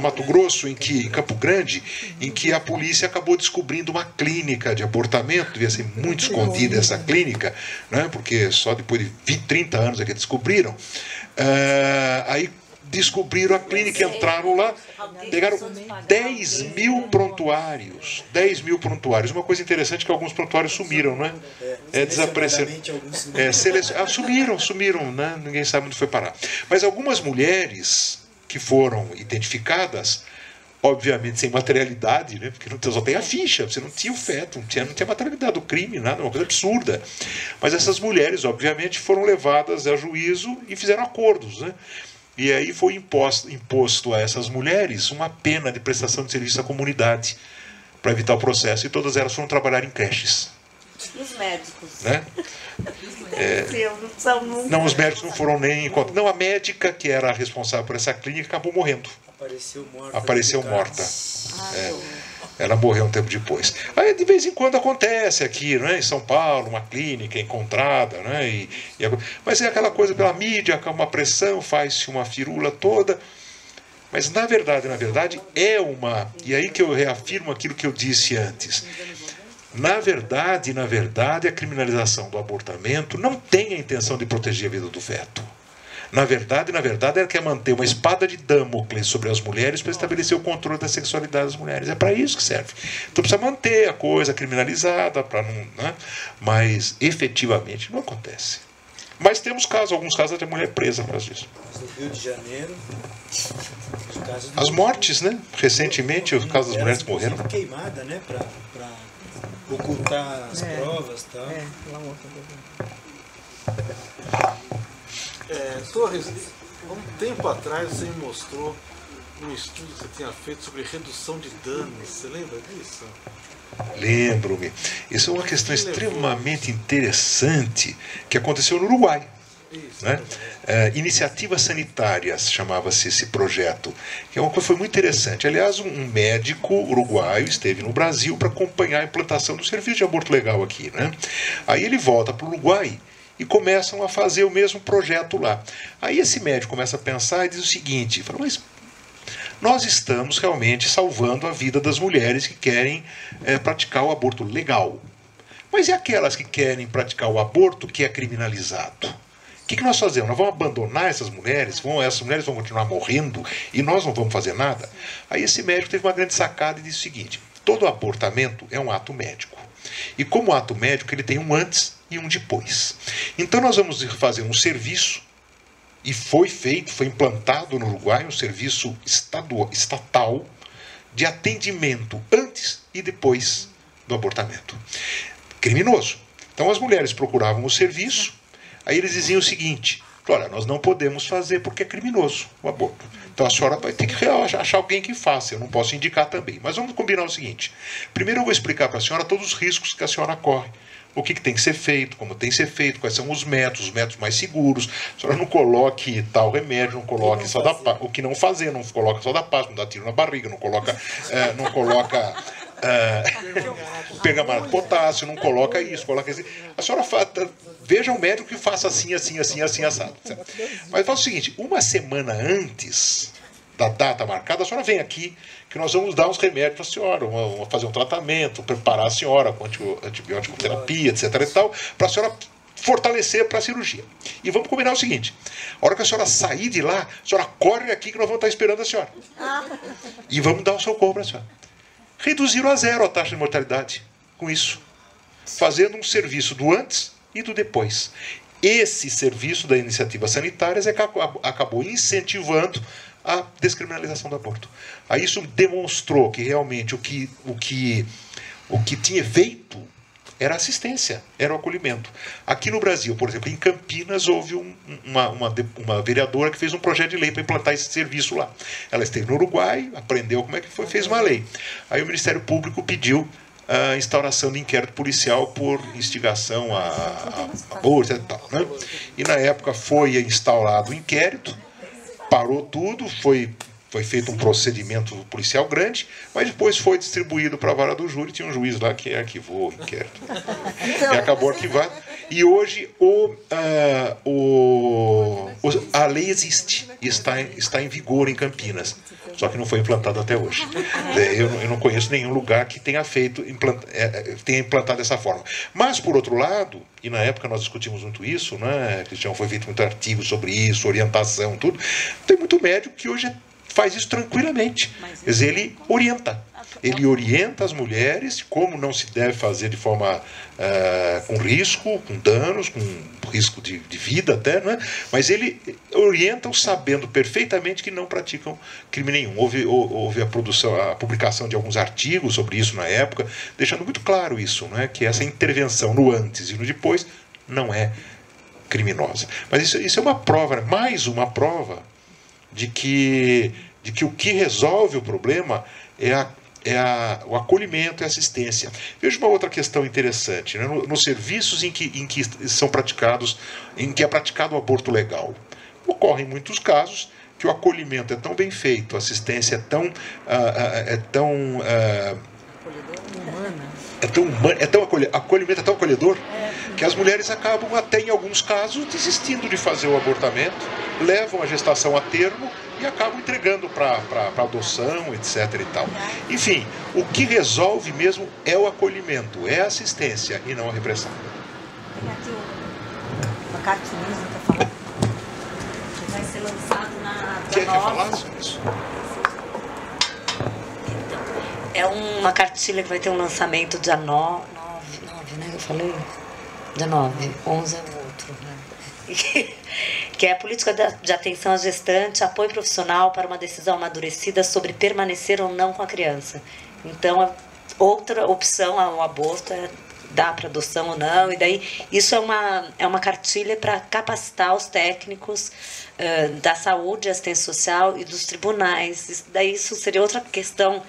em Campo Grande, em que a polícia acabou descobrindo uma clínica de abortamento. Devia ser muito escondida essa clínica, né, porque só depois de 30 anos é que descobriram. Aí descobriram a clínica, entraram lá, pegaram 10 mil prontuários. 10 mil prontuários. Uma coisa interessante é que alguns prontuários sumiram, né? Desapareceram. Sumiram, né? Ninguém sabe onde foi parar. Mas algumas mulheres que foram identificadas, obviamente sem materialidade, né? Porque só tem a ficha, você não tinha o feto, não tinha materialidade do crime, nada, uma coisa absurda. Mas essas mulheres, obviamente, foram levadas a juízo e fizeram acordos, né? E aí foi imposto a essas mulheres uma pena de prestação de serviço à comunidade para evitar o processo, e todas elas foram trabalhar em creches. Os médicos. Né? Não, os médicos não foram nem em conta. Não, a médica que era responsável por essa clínica acabou morrendo. Apareceu morta. Ela morreu um tempo depois. Aí de vez em quando acontece aqui, né, em São Paulo, uma clínica encontrada, né, mas é aquela coisa pela mídia, uma pressão, faz-se uma firula toda. Mas na verdade é uma... E aí que eu reafirmo aquilo que eu disse antes. Na verdade, a criminalização do abortamento não tem a intenção de proteger a vida do feto. Na verdade, ela quer manter uma espada de Damocles sobre as mulheres para estabelecer o controle da sexualidade das mulheres. É para isso que serve. Então precisa manter a coisa criminalizada, para não, né? Mas efetivamente não acontece. Mas temos casos, alguns casos de mulher presa por causa disso. No Rio de Janeiro, as mortes, né? Recentemente, os casos das mulheres que morreram. Queimada, né? Para ocultar as provas e tal. Torres, um tempo atrás você me mostrou um estudo que você tinha feito sobre redução de danos. Você lembra disso? Lembro-me. Isso é uma questão extremamente interessante que aconteceu no Uruguai. Isso, né? Iniciativas Sanitárias chamava-se esse projeto, que é uma coisa foi muito interessante. Aliás, um médico uruguaio esteve no Brasil para acompanhar a implantação do serviço de aborto legal aqui, né? Aí ele volta para o Uruguai e começam a fazer o mesmo projeto lá. Aí esse médico começa a pensar e diz o seguinte, fala, mas nós estamos realmente salvando a vida das mulheres que querem praticar o aborto legal. Mas e aquelas que querem praticar o aborto que é criminalizado? O que nós fazemos? Nós vamos abandonar essas mulheres? Essas mulheres vão continuar morrendo e nós não vamos fazer nada? Aí esse médico teve uma grande sacada e disse o seguinte, todo abortamento é um ato médico. E como ato médico ele tem um antes e um depois. Então nós vamos fazer um serviço, e foi implantado no Uruguai um serviço estatal de atendimento antes e depois do abortamento. Criminoso. Então as mulheres procuravam o serviço, aí eles diziam o seguinte, olha, nós não podemos fazer porque é criminoso o aborto. Então a senhora vai ter que achar alguém que faça, eu não posso indicar também. Mas vamos combinar o seguinte, primeiro eu vou explicar para a senhora todos os riscos que a senhora corre. O que tem que ser feito, como tem que ser feito, quais são os métodos mais seguros. A senhora não coloque tal remédio, não coloque só da paz. O que não fazer, não coloca só da paz, não dá tiro na barriga, não coloca pergamarto potássio, não coloca isso, coloca isso. A senhora veja um médico que faça assim, assado. Mas faz o seguinte, uma semana antes da data marcada, a senhora vem aqui, que nós vamos dar uns remédios para a senhora, vamos fazer um tratamento, preparar a senhora com antibiótico terapia, etc. e tal, para a senhora fortalecer para a cirurgia. E vamos combinar o seguinte, a hora que a senhora sair de lá, a senhora corre aqui que nós vamos estar esperando a senhora. E vamos dar o socorro para a senhora. Reduziram a zero a taxa de mortalidade com isso, fazendo um serviço do antes e do depois. Esse serviço da iniciativas sanitárias é que acabou incentivando a descriminalização do aborto. Aí isso demonstrou que realmente o que tinha efeito era assistência, era o acolhimento. Aqui no Brasil, por exemplo, em Campinas, houve uma vereadora que fez um projeto de lei para implantar esse serviço lá. Ela esteve no Uruguai, aprendeu como é que foi, fez uma lei. Aí o Ministério Público pediu a instauração de inquérito policial por instigação a aborto e tal, né? E na época foi instaurado o inquérito, parou tudo, foi feito um procedimento policial grande, mas depois foi distribuído para a vara do júri, tinha um juiz lá que arquivou o inquérito. E acabou arquivado. E hoje a lei existe, está em vigor em Campinas, só que não foi implantado até hoje. Eu não conheço nenhum lugar que tenha implantado dessa forma. Mas, por outro lado, e na época nós discutimos muito isso, né, Cristiano, foi feito muito artigo sobre isso, orientação, tudo. Tem muito médico que hoje faz isso tranquilamente. Quer dizer, ele orienta as mulheres como não se deve fazer de forma com risco, com danos, com risco de vida até, né? Mas ele orienta sabendo perfeitamente que não praticam crime nenhum. Houve a publicação de alguns artigos sobre isso na época, deixando muito claro isso, né? Que essa intervenção no antes e no depois não é criminosa. Mas isso é uma prova, né? Mais uma prova de que o que resolve o problema o acolhimento e a assistência. Veja uma outra questão interessante, né? Nos serviços em que é praticado o aborto legal. Ocorrem muitos casos que o acolhimento é tão bem feito, a assistência é tão acolhimento é tão acolhedor, que as mulheres acabam até em alguns casos desistindo de fazer o abortamento, levam a gestação a termo e acabam entregando para adoção, etc. e tal. Enfim, o que resolve mesmo é o acolhimento, é a assistência e não a repressão. Tem aqui uma cartilha que falando. Vai ser lançado na Quer falar sobre isso? É uma cartilha que vai ter um lançamento dia 9, né? Eu falei? Dia 9, 11 é o outro. outro, né? Que é a política de atenção à gestante, apoio profissional para uma decisão amadurecida sobre permanecer ou não com a criança. Então, outra opção ao aborto é dar para adoção ou não, e daí isso é uma cartilha para capacitar os técnicos da saúde, assistência social e dos tribunais. Daí isso seria outra questão,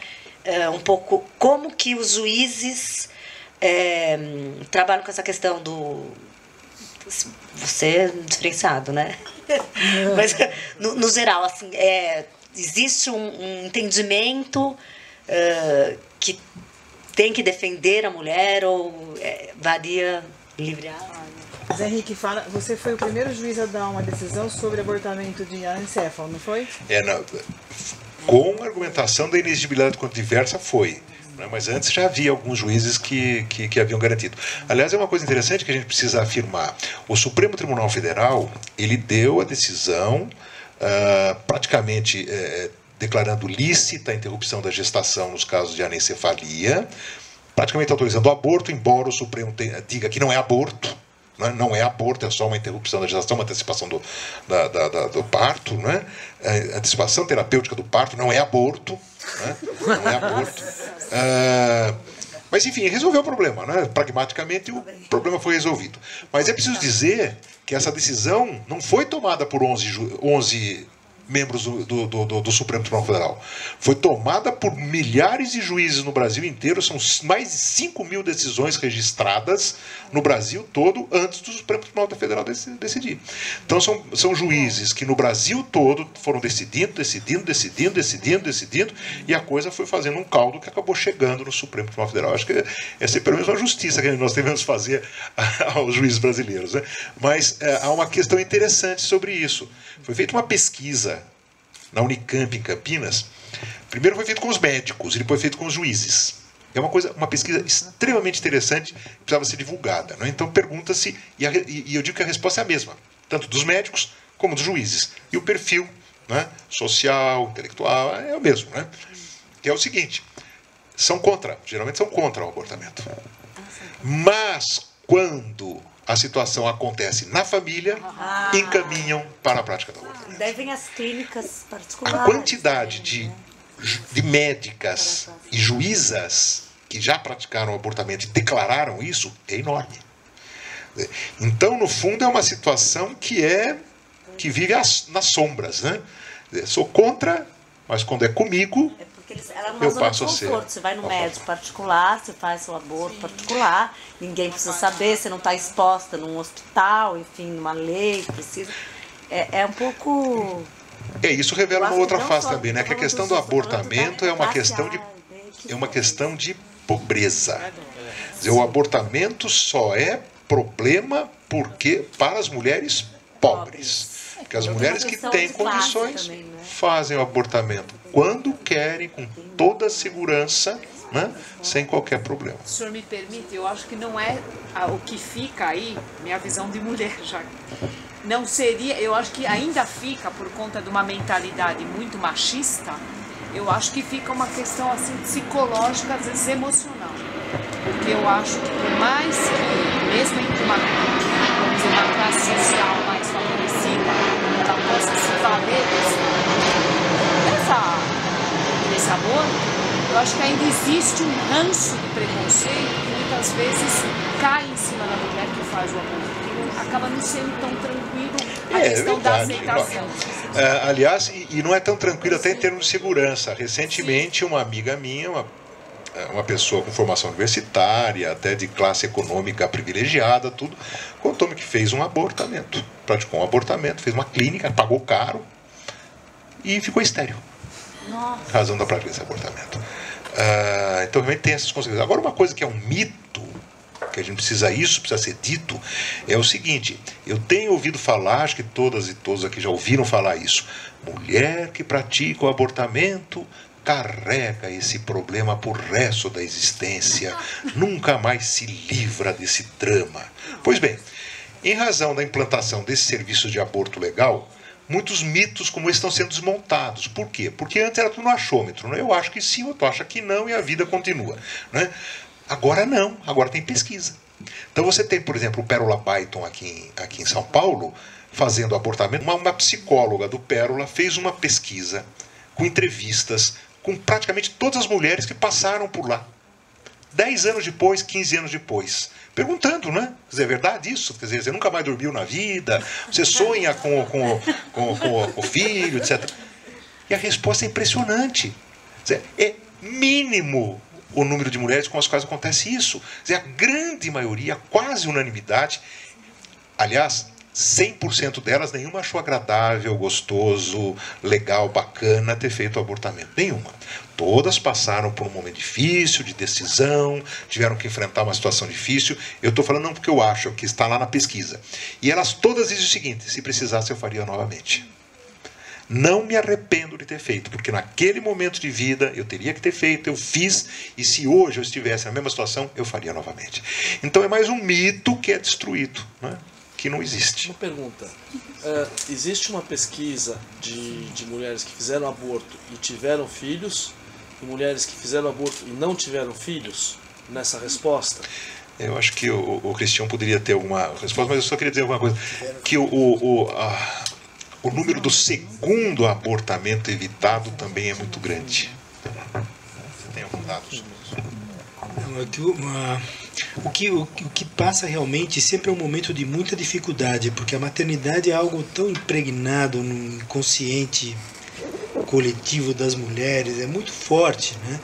um pouco como que os juízes trabalham com essa questão do... Você é diferenciado, né? Mas, no geral, assim, existe um entendimento que tem que defender a mulher ou varia livre? Zé Henrique, fala, você foi o primeiro juiz a dar uma decisão sobre abortamento de anencefalo, não foi? Com a argumentação da inexigibilidade quanto diversa foi. Mas antes já havia alguns juízes que haviam garantido. Aliás, é uma coisa interessante que a gente precisa afirmar. O Supremo Tribunal Federal, ele deu a decisão praticamente declarando lícita a interrupção da gestação nos casos de anencefalia, praticamente autorizando o aborto, embora o Supremo diga que não é aborto. Não é aborto, é só uma interrupção da gestação, uma antecipação do parto. Né? A antecipação terapêutica do parto não é aborto. Né? Não é aborto. Mas, enfim, resolveu o problema. Né? Pragmaticamente, o problema foi resolvido. Mas é preciso dizer que essa decisão não foi tomada por 11 membros do Supremo Tribunal Federal. Foi tomada por milhares de juízes no Brasil inteiro, são mais de 5 mil decisões registradas no Brasil todo antes do Supremo Tribunal Federal decidir. Então são juízes que no Brasil todo foram decidindo, e a coisa foi fazendo um caldo que acabou chegando no Supremo Tribunal Federal. Acho que essa é pelo menos uma justiça que nós devemos fazer aos juízes brasileiros. Né? Mas há uma questão interessante sobre isso. Foi feita uma pesquisa na Unicamp, em Campinas. Primeiro foi feito com os médicos, e depois feito com os juízes. É uma pesquisa extremamente interessante, que precisava ser divulgada. Né? Então pergunta-se, e eu digo que a resposta é a mesma, tanto dos médicos como dos juízes. E o perfil, né, social, intelectual, é o mesmo. Né? Que é o seguinte, geralmente são contra o abortamento. Mas quando a situação acontece na família, encaminham para a prática do abortamento. Daí vem as clínicas particulares. A quantidade de médicas e juízas que já praticaram o abortamento e declararam isso é enorme. Então, no fundo, é uma situação que vive nas sombras. Né? Sou contra, mas quando é comigo, eu passo a ser. Você vai no médico particular, você faz seu aborto particular, ninguém precisa saber, você não está exposta num hospital, enfim, numa lei, precisa. É um pouco... Isso revela uma outra face também, né? Que a questão do abortamento é uma questão de pobreza. Quer dizer, o abortamento só é problema para as mulheres pobres. Porque as mulheres que têm condições fazem o abortamento quando querem, com toda a segurança, né, sem qualquer problema. Se o senhor me permite, eu acho que não é o que fica aí, minha visão de mulher já. Não seria, eu acho que ainda fica por conta de uma mentalidade muito machista, eu acho que fica uma questão assim psicológica, às vezes emocional. Porque eu acho que por mais que, mesmo entre uma classe social mais favorecida, ela possa se valer desse aborto, eu acho que ainda existe um ranço de preconceito que muitas vezes cai em cima da mulher que faz o aborto, que acaba não sendo tão tranquilo a questão da aceitação. Aliás, e não é tão tranquilo até em termos de segurança. Recentemente, uma amiga minha, uma pessoa com formação universitária, até de classe econômica privilegiada, tudo, contou-me que fez um abortamento, praticou um abortamento, fez uma clínica, pagou caro e ficou estéril. Nossa. Razão da prática desse abortamento. Então realmente tem essas consequências. Agora, uma coisa que é um mito, que a gente precisa ser dito, é o seguinte: eu tenho ouvido falar, acho que todas e todos aqui já ouviram falar isso, mulher que pratica o abortamento carrega esse problema por resto da existência, nunca mais se livra desse drama. Pois bem, em razão da implantação desse serviço de aborto legal, muitos mitos como esse estão sendo desmontados. Por quê? Porque antes era tudo no achômetro. Né? Eu acho que sim, o outro acha que não, e a vida continua. Né? Agora não, agora tem pesquisa. Então você tem, por exemplo, o Pérola Byton aqui em São Paulo, fazendo abortamento. Uma psicóloga do Pérola fez uma pesquisa com entrevistas com praticamente todas as mulheres que passaram por lá. 10 anos depois, 15 anos depois. Perguntando, né? Quer dizer, é verdade isso? Quer dizer, você nunca mais dormiu na vida, você sonha com o filho, etc. E a resposta é impressionante. Quer dizer, é mínimo o número de mulheres com as quais acontece isso. Quer dizer, a grande maioria, quase unanimidade, aliás, 100% delas, nenhuma achou agradável, gostoso, legal, bacana ter feito o abortamento. Nenhuma. Todas passaram por um momento difícil, de decisão, tiveram que enfrentar uma situação difícil. Eu estou falando não porque eu acho, que está lá na pesquisa. E elas todas dizem o seguinte: se precisasse eu faria novamente. Não me arrependo de ter feito, porque naquele momento de vida eu teria que ter feito, eu fiz, e se hoje eu estivesse na mesma situação, eu faria novamente. Então é mais um mito que é destruído, né? Que não existe. Uma pergunta. Existe uma pesquisa de mulheres que fizeram aborto e tiveram filhos, e mulheres que fizeram aborto e não tiveram filhos nessa resposta? Eu acho que o Cristian poderia ter alguma resposta, mas eu só queria dizer alguma coisa. Que o número do segundo abortamento evitado também é muito grande. Você tem algum dado sobre isso? O que passa realmente sempre é um momento de muita dificuldade, porque a maternidade é algo tão impregnado no inconsciente coletivo das mulheres, é muito forte, né?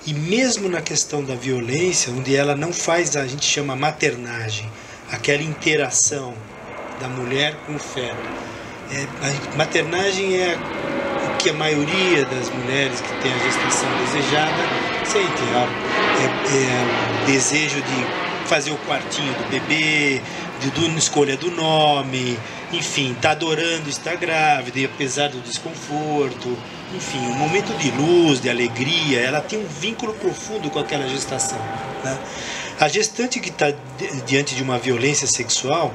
E mesmo na questão da violência, onde ela não faz, a gente chama maternagem, aquela interação da mulher com o feto. A maternagem é o que a maioria das mulheres que tem a gestação desejada sente. É o desejo de fazer o quartinho do bebê, de escolha do nome, enfim, está adorando estar grávida, e apesar do desconforto, enfim, um momento de luz, de alegria, ela tem um vínculo profundo com aquela gestação, né? A gestante que está diante de uma violência sexual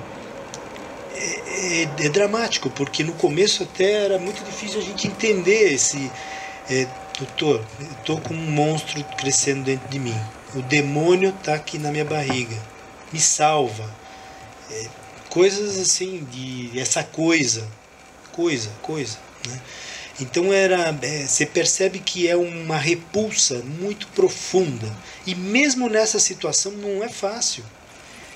é dramático, porque no começo até era muito difícil a gente entender esse... doutor, eu estou com um monstro crescendo dentro de mim, o demônio está aqui na minha barriga, me salva. Coisas assim, essa coisa, né? Então você percebe que é uma repulsa muito profunda, e mesmo nessa situação não é fácil.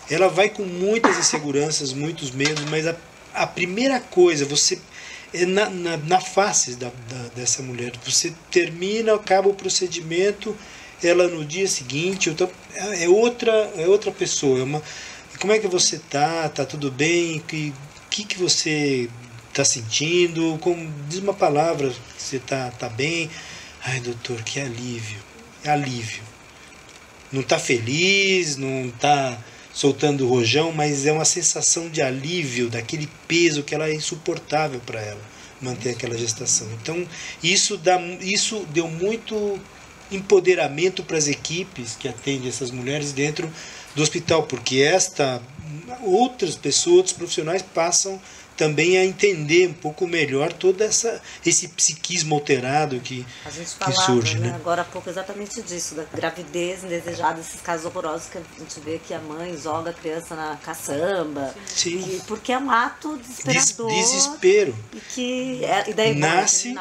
Ela vai com muitas inseguranças, muitos medos, mas a primeira coisa, você na face dessa mulher, você termina, acaba o procedimento, ela no dia seguinte é outra pessoa, como é que você tá tudo bem, o que você está sentindo, diz uma palavra, você tá bem. Ai, doutor, que alívio, não está feliz, não está soltando o rojão, mas é uma sensação de alívio daquele peso que ela é insuportável para ela manter aquela gestação. Então isso deu muito empoderamento para as equipes que atendem essas mulheres dentro do hospital, porque outras pessoas, outros profissionais passam também a entender um pouco melhor todo esse psiquismo alterado que surge, né? Agora há pouco exatamente disso, da gravidez indesejada, esses casos horrorosos que a gente vê que a mãe joga a criança na caçamba. Sim. Porque é um ato desesperador. Desespero. E daí nasce,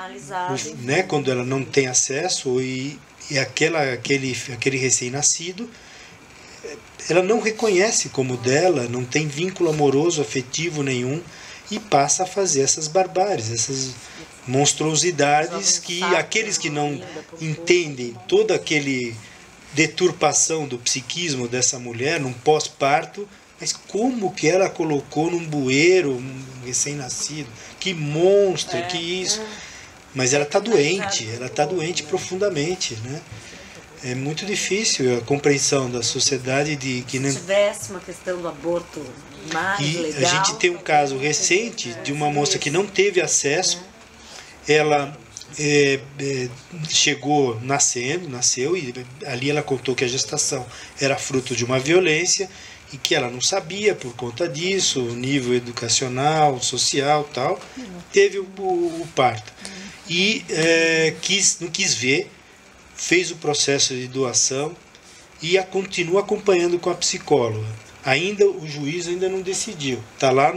né, quando ela não tem acesso e aquele recém-nascido, ela não reconhece como dela, não tem vínculo amoroso, afetivo nenhum, e passa a fazer essas barbáries, essas monstruosidades que aqueles que não entendem toda aquele deturpação do psiquismo dessa mulher num pós-parto, mas como que ela colocou num bueiro um recém-nascido, que monstro, que isso. Mas ela está doente profundamente, né? É muito difícil a compreensão da sociedade de que não... Se tivesse uma questão do aborto mais legal... A gente tem um caso recente de uma moça que não teve acesso, ela nasceu, e ali ela contou que a gestação era fruto de uma violência e que ela não sabia por conta disso, o nível educacional, social, tal, teve o parto. E não quis ver, fez o processo de doação e continua acompanhando com a psicóloga. Ainda o juiz ainda não decidiu, está lá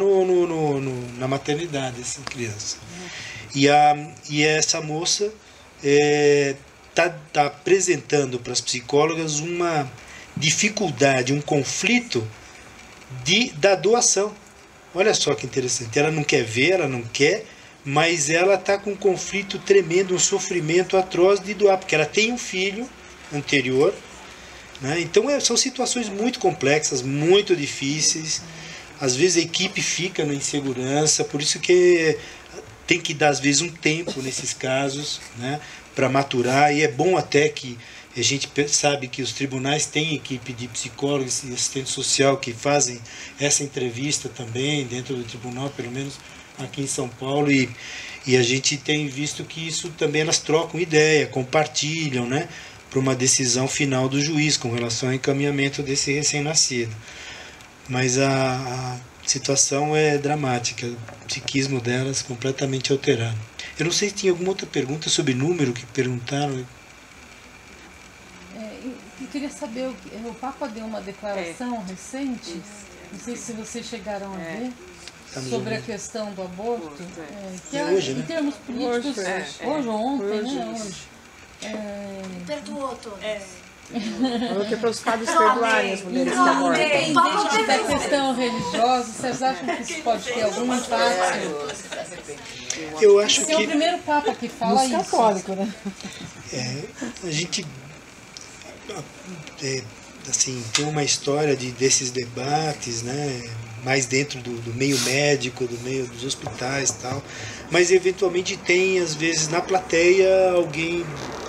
na maternidade essa criança. E essa moça tá apresentando para as psicólogas uma dificuldade, um conflito da doação. Olha só que interessante, ela não quer ver, ela não quer, mas ela está com um conflito tremendo, um sofrimento atroz de doar, porque ela tem um filho anterior, né? Então são situações muito complexas, muito difíceis. Às vezes a equipe fica na insegurança, por isso que tem que dar às vezes um tempo nesses casos, né, para maturar. E é bom até que a gente sabe que os tribunais têm equipe de psicólogos e assistente social que fazem essa entrevista também dentro do tribunal, pelo menos aqui em São Paulo, e a gente tem visto que isso também elas trocam ideia, compartilham, né, para uma decisão final do juiz com relação ao encaminhamento desse recém-nascido. Mas a situação é dramática, o psiquismo delas completamente alterado. Eu não sei se tinha alguma outra pergunta sobre número que perguntaram. Eu queria saber, o Papa deu uma declaração recente, não sei se vocês chegaram a ver, sobre a questão do aborto, que é hoje, né? Em termos políticos, hoje ou ontem, né? Hoje. Perdoou todos. Falou que é para os padres perdoarem as mulheres que abortam. Independente da questão religiosa, vocês acham que isso pode ter algum impacto? Eu acho que é o primeiro Papa que fala isso. Católico, né? A gente assim, tem uma história desses debates, né, mais dentro do meio médico, do meio dos hospitais e tal, mas eventualmente tem, às vezes, na plateia alguém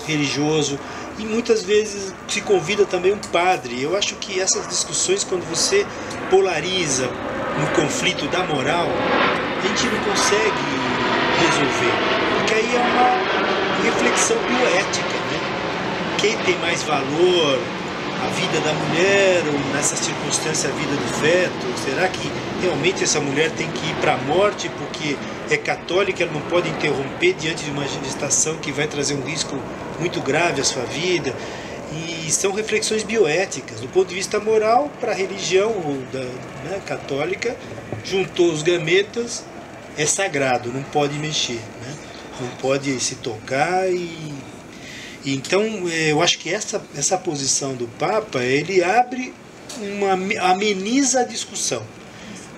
religioso, e muitas vezes se convida também um padre. Eu acho que essas discussões, quando você polariza no conflito da moral, a gente não consegue resolver, porque aí é uma reflexão bioética, né? Quem tem mais valor, a vida da mulher, ou nessa circunstância a vida do feto? Será que realmente essa mulher tem que ir para a morte porque é católica, ela não pode interromper diante de uma gestação que vai trazer um risco muito grave à sua vida? E são reflexões bioéticas. Do ponto de vista moral, para a religião católica, juntou os gametas, é sagrado, não pode mexer, né? Não pode se tocar. Então, eu acho que essa posição do Papa, ele ameniza a discussão.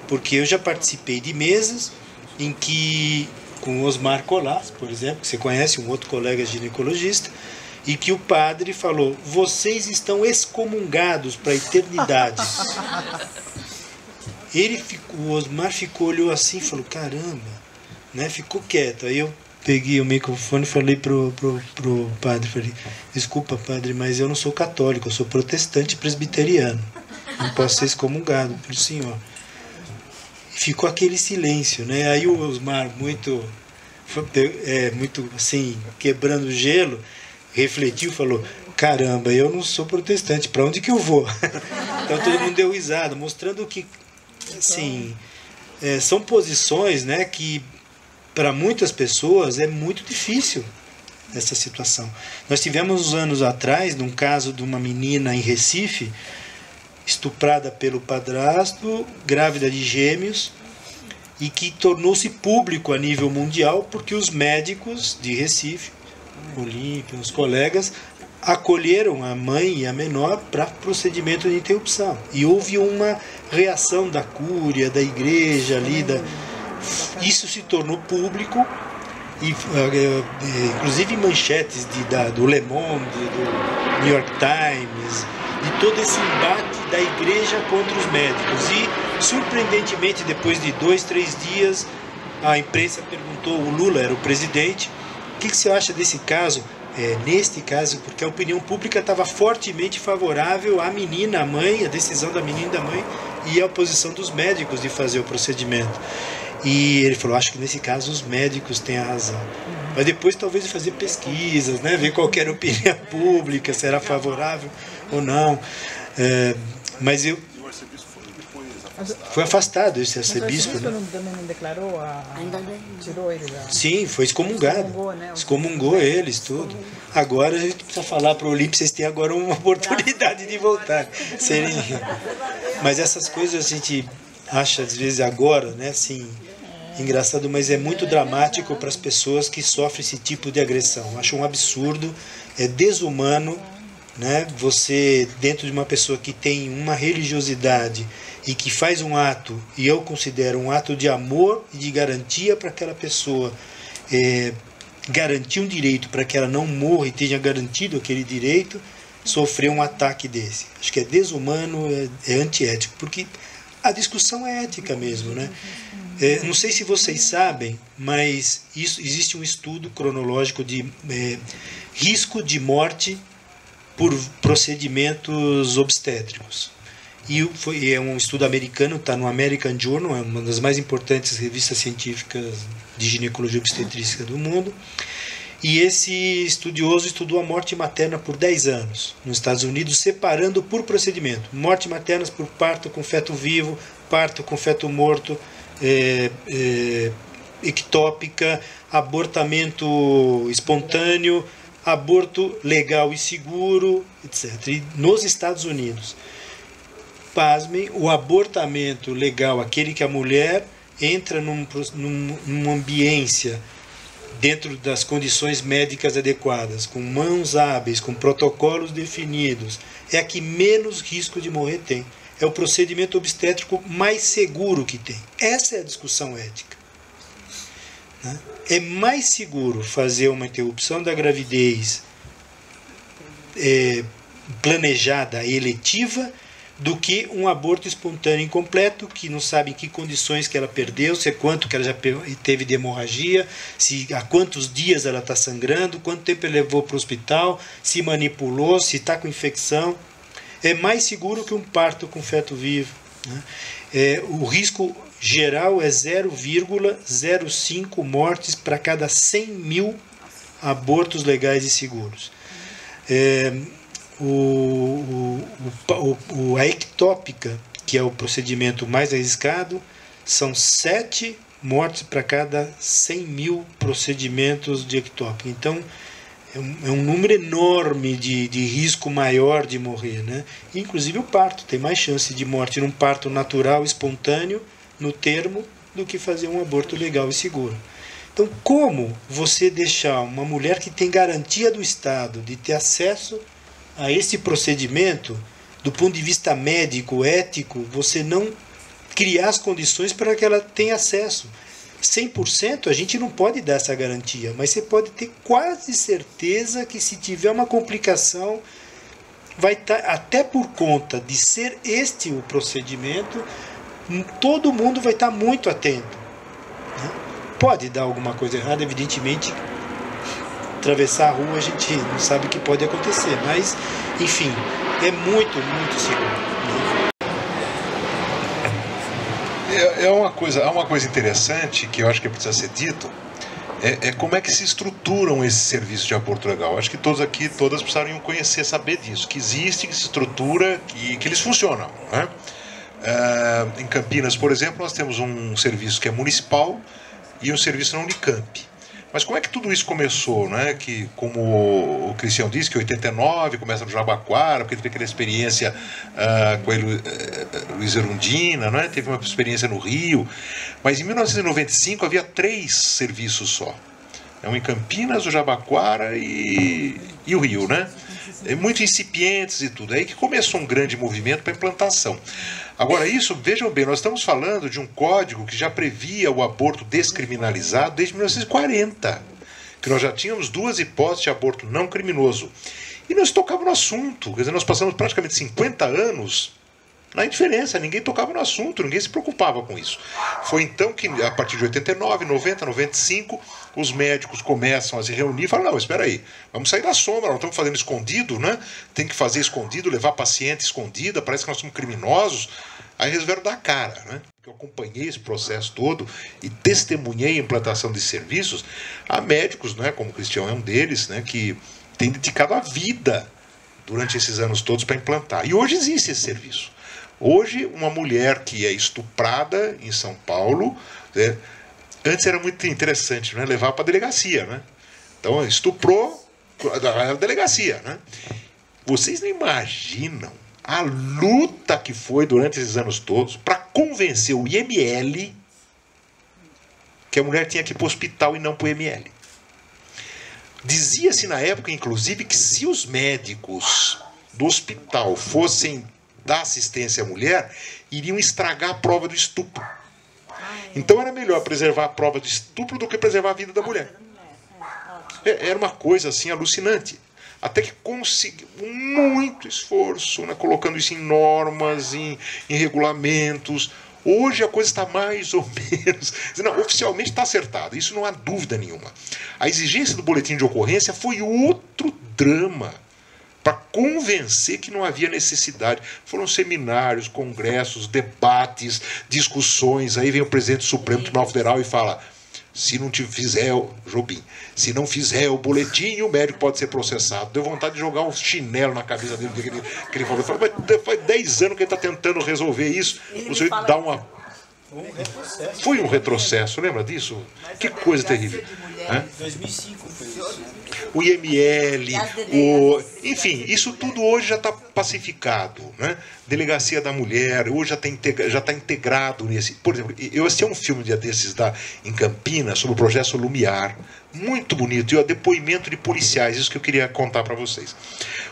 Porque eu já participei de mesas em que, com o Osmar Colás, por exemplo, que você conhece, um outro colega ginecologista, e que o padre falou: vocês estão excomungados para a eternidade. O Osmar olhou assim e falou: caramba, né? Ficou quieto. Aí eu peguei o microfone e falei pro padre, falei: desculpa, padre, mas eu não sou católico, eu sou protestante presbiteriano, não posso ser excomungado pelo senhor. E ficou aquele silêncio, né? Aí o Osmar, muito assim, quebrando o gelo, refletiu e falou: caramba, eu não sou protestante, para onde que eu vou? Então todo mundo deu risada, mostrando que, assim, são posições, né, que para muitas pessoas é muito difícil essa situação. Nós tivemos uns anos atrás, num caso de uma menina em Recife, estuprada pelo padrasto, grávida de gêmeos, e que tornou-se público a nível mundial porque os médicos de Recife, Olímpia, os colegas, acolheram a mãe e a menor para procedimento de interrupção. E houve uma reação da cúria, da igreja ali, isso se tornou público, e inclusive manchetes do Le Monde, do New York Times, de todo esse embate da igreja contra os médicos. E, surpreendentemente, depois de 2-3 dias, a imprensa perguntou, o Lula era o presidente, o que você acha desse caso? Neste caso, porque a opinião pública estava fortemente favorável à menina, à mãe, a decisão da menina e da mãe, e a posição dos médicos de fazer o procedimento. E ele falou: acho que nesse caso os médicos têm a razão. Mas depois talvez fazer pesquisas, né, ver qual era a opinião pública, se era favorável ou não. Mas eu... E o arcebispo falou depois, Foi afastado esse arcebispo. Mas o arcebispo também não declarou? Tirou ele da... Sim, foi excomungado. Excomungou, né? Excomungou eles, tudo. Agora a gente precisa falar para o Olímpio, vocês têm agora uma oportunidade de voltar. Mas essas coisas a gente acha, às vezes, agora, né, assim, engraçado, mas é muito dramático para as pessoas que sofrem esse tipo de agressão. Acho um absurdo, é desumano, né? Você, dentro de uma pessoa que tem uma religiosidade e que faz um ato, e eu considero um ato de amor e de garantia para aquela pessoa, garantir um direito para que ela não morra e tenha garantido aquele direito, sofrer um ataque desse. Acho que é desumano, é antiético, porque a discussão é ética mesmo, né? Não sei se vocês sabem, mas existe um estudo cronológico de risco de morte por procedimentos obstétricos. E é um estudo americano, está no American Journal, é uma das mais importantes revistas científicas de ginecologia obstetrícia do mundo. E esse estudioso estudou a morte materna por 10 anos nos Estados Unidos, separando por procedimento. Morte materna por parto com feto vivo, parto com feto morto, ectópica, abortamento espontâneo, aborto legal e seguro, etc. E nos Estados Unidos, pasmem, o abortamento legal, aquele que a mulher entra numa ambiência dentro das condições médicas adequadas, com mãos hábeis, com protocolos definidos, é a que menos risco de morrer tem. É o procedimento obstétrico mais seguro que tem. Essa é a discussão ética. Né? É mais seguro fazer uma interrupção da gravidez planejada, eletiva, do que um aborto espontâneo incompleto, que não sabe em que condições que ela perdeu, se é quanto que ela já teve de hemorragia, se há quantos dias ela está sangrando, quanto tempo ela levou para o hospital, se manipulou, se está com infecção. É mais seguro que um parto com feto vivo. Né? O risco geral é 0,05 mortes para cada 100 mil abortos legais e seguros. A ectópica, que é o procedimento mais arriscado, são 7 mortes para cada 100 mil procedimentos de ectópica. Então, é um número enorme de risco maior de morrer, né? Inclusive o parto, tem mais chance de morte num parto natural, espontâneo, no termo, do que fazer um aborto legal e seguro. Então, como você deixar uma mulher que tem garantia do Estado de ter acesso a esse procedimento, do ponto de vista médico, ético, você não criar as condições para que ela tenha acesso? 100% a gente não pode dar essa garantia, mas você pode ter quase certeza que se tiver uma complicação, vai estar, até por conta de ser este o procedimento, todo mundo vai estar muito atento. Né? Pode dar alguma coisa errada, evidentemente, atravessar a rua a gente não sabe o que pode acontecer, mas, enfim, é muito, muito seguro. Há uma coisa interessante que eu acho que precisa ser dito, como é que se estruturam esses serviços de aborto legal. Acho que todos aqui, todas precisariam conhecer, saber disso, que existe, que se estrutura, que eles funcionam. Né? Em Campinas, por exemplo, nós temos um serviço que é municipal e um serviço na Unicamp. Mas como é que tudo isso começou, né? Que, como o Cristiano disse, que em 89 começa no Jabaquara, porque teve aquela experiência com a Luiz Erundina, né? Teve uma experiência no Rio, mas em 1995 havia 3 serviços só. Um em Campinas, o Jabaquara e o Rio, né? Muito incipientes e tudo. É aí que começou um grande movimento para implantação. Agora, isso, vejam bem, nós estamos falando de um código que já previa o aborto descriminalizado desde 1940, que nós já tínhamos 2 hipóteses de aborto não criminoso. E nós tocávamos no assunto, quer dizer, nós passamos praticamente 50 anos na indiferença, ninguém tocava no assunto, ninguém se preocupava com isso. Foi então que, a partir de 89, 90, 95, os médicos começam a se reunir e falam, não, espera aí, vamos sair da sombra, nós estamos fazendo escondido, né? Tem que fazer escondido, levar paciente escondida, parece que nós somos criminosos. Aí resolveram dar a cara, né? Eu acompanhei esse processo todo e testemunhei a implantação de serviços a médicos, né? Como o Cristiano é um deles, né? Que tem dedicado a vida durante esses anos todos para implantar. E hoje existe esse serviço. Hoje, uma mulher que é estuprada em São Paulo, né, antes era muito interessante, né, levar para a delegacia. Né? Então, estuprou, a delegacia. Né? Vocês não imaginam a luta que foi durante esses anos todos para convencer o IML que a mulher tinha que ir para o hospital e não para o IML. Dizia-se na época, inclusive, que se os médicos do hospital fossem dar assistência à mulher, iriam estragar a prova do estupro. Então era melhor preservar a prova do estupro do que preservar a vida da mulher. Era uma coisa assim alucinante. Até que conseguiu muito esforço, né, colocando isso em normas, em regulamentos. Hoje a coisa está mais ou menos... Não, oficialmente está acertada, isso não há dúvida nenhuma. A exigência do boletim de ocorrência foi outro drama para convencer que não havia necessidade. Foram seminários, congressos, debates, discussões. Aí vem o presidente do Supremo Tribunal Federal e fala: se não te fizer, Jobim, se não fizer o boletim, o médico pode ser processado. Deu vontade de jogar um chinelo na cabeça dele, que ele falou. Mas faz 10 anos que ele está tentando resolver isso. Você dá uma... Foi um retrocesso, lembra disso? Que coisa terrível. 2005 foi isso. O IML, enfim, isso tudo hoje já está pacificado. Né? Delegacia da Mulher, hoje já está integrado nesse... Por exemplo, eu assisti a um filme dia desses em Campinas sobre o projeto Lumiar, muito bonito, e o depoimento de policiais, isso que eu queria contar para vocês.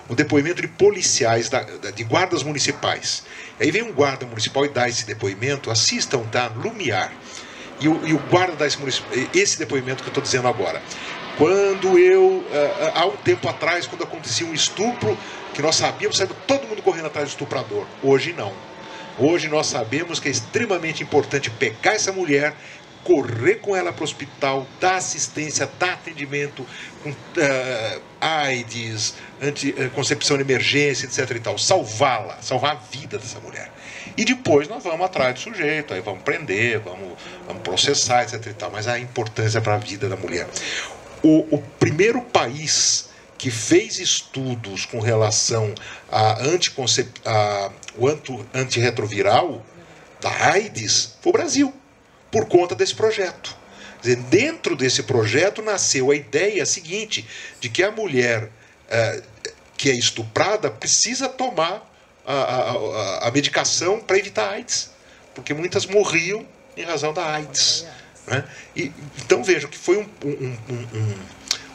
O depoimento de policiais, de guardas municipais. Aí vem um guarda municipal e dá esse depoimento, assistam, tá? Lumiar. E o guarda dá esse depoimento que eu estou dizendo agora. Quando há um tempo atrás, quando acontecia um estupro, que nós sabíamos, saiu todo mundo correndo atrás do estuprador. Hoje não. Hoje nós sabemos que é extremamente importante pegar essa mulher, correr com ela para o hospital, dar assistência, dar atendimento com AIDS, anticoncepção de emergência, etc. e tal. Salvá-la, salvar a vida dessa mulher. E depois nós vamos atrás do sujeito, aí vamos prender, vamos processar, etc. e tal. Mas a importância para a vida da mulher. O primeiro país que fez estudos com relação ao antirretroviral da AIDS foi o Brasil, por conta desse projeto. Quer dizer, dentro desse projeto nasceu a ideia seguinte, de que a mulher que é estuprada precisa tomar a medicação para evitar a AIDS, porque muitas morriam em razão da AIDS. Né? Então vejam que foi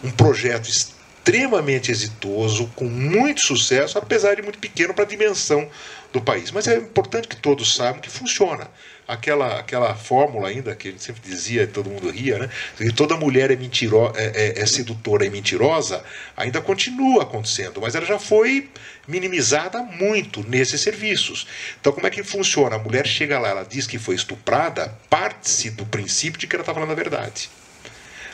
um projeto extremamente exitoso, com muito sucesso, apesar de muito pequeno para a dimensão do país. Mas é importante que todos saibam que funciona. Aquela fórmula ainda, que ele sempre dizia, e todo mundo ria, né? Que toda mulher é sedutora e mentirosa, ainda continua acontecendo, mas ela já foi minimizada muito nesses serviços. Então, como é que funciona? A mulher chega lá, ela diz que foi estuprada, parte-se do princípio de que ela está falando a verdade.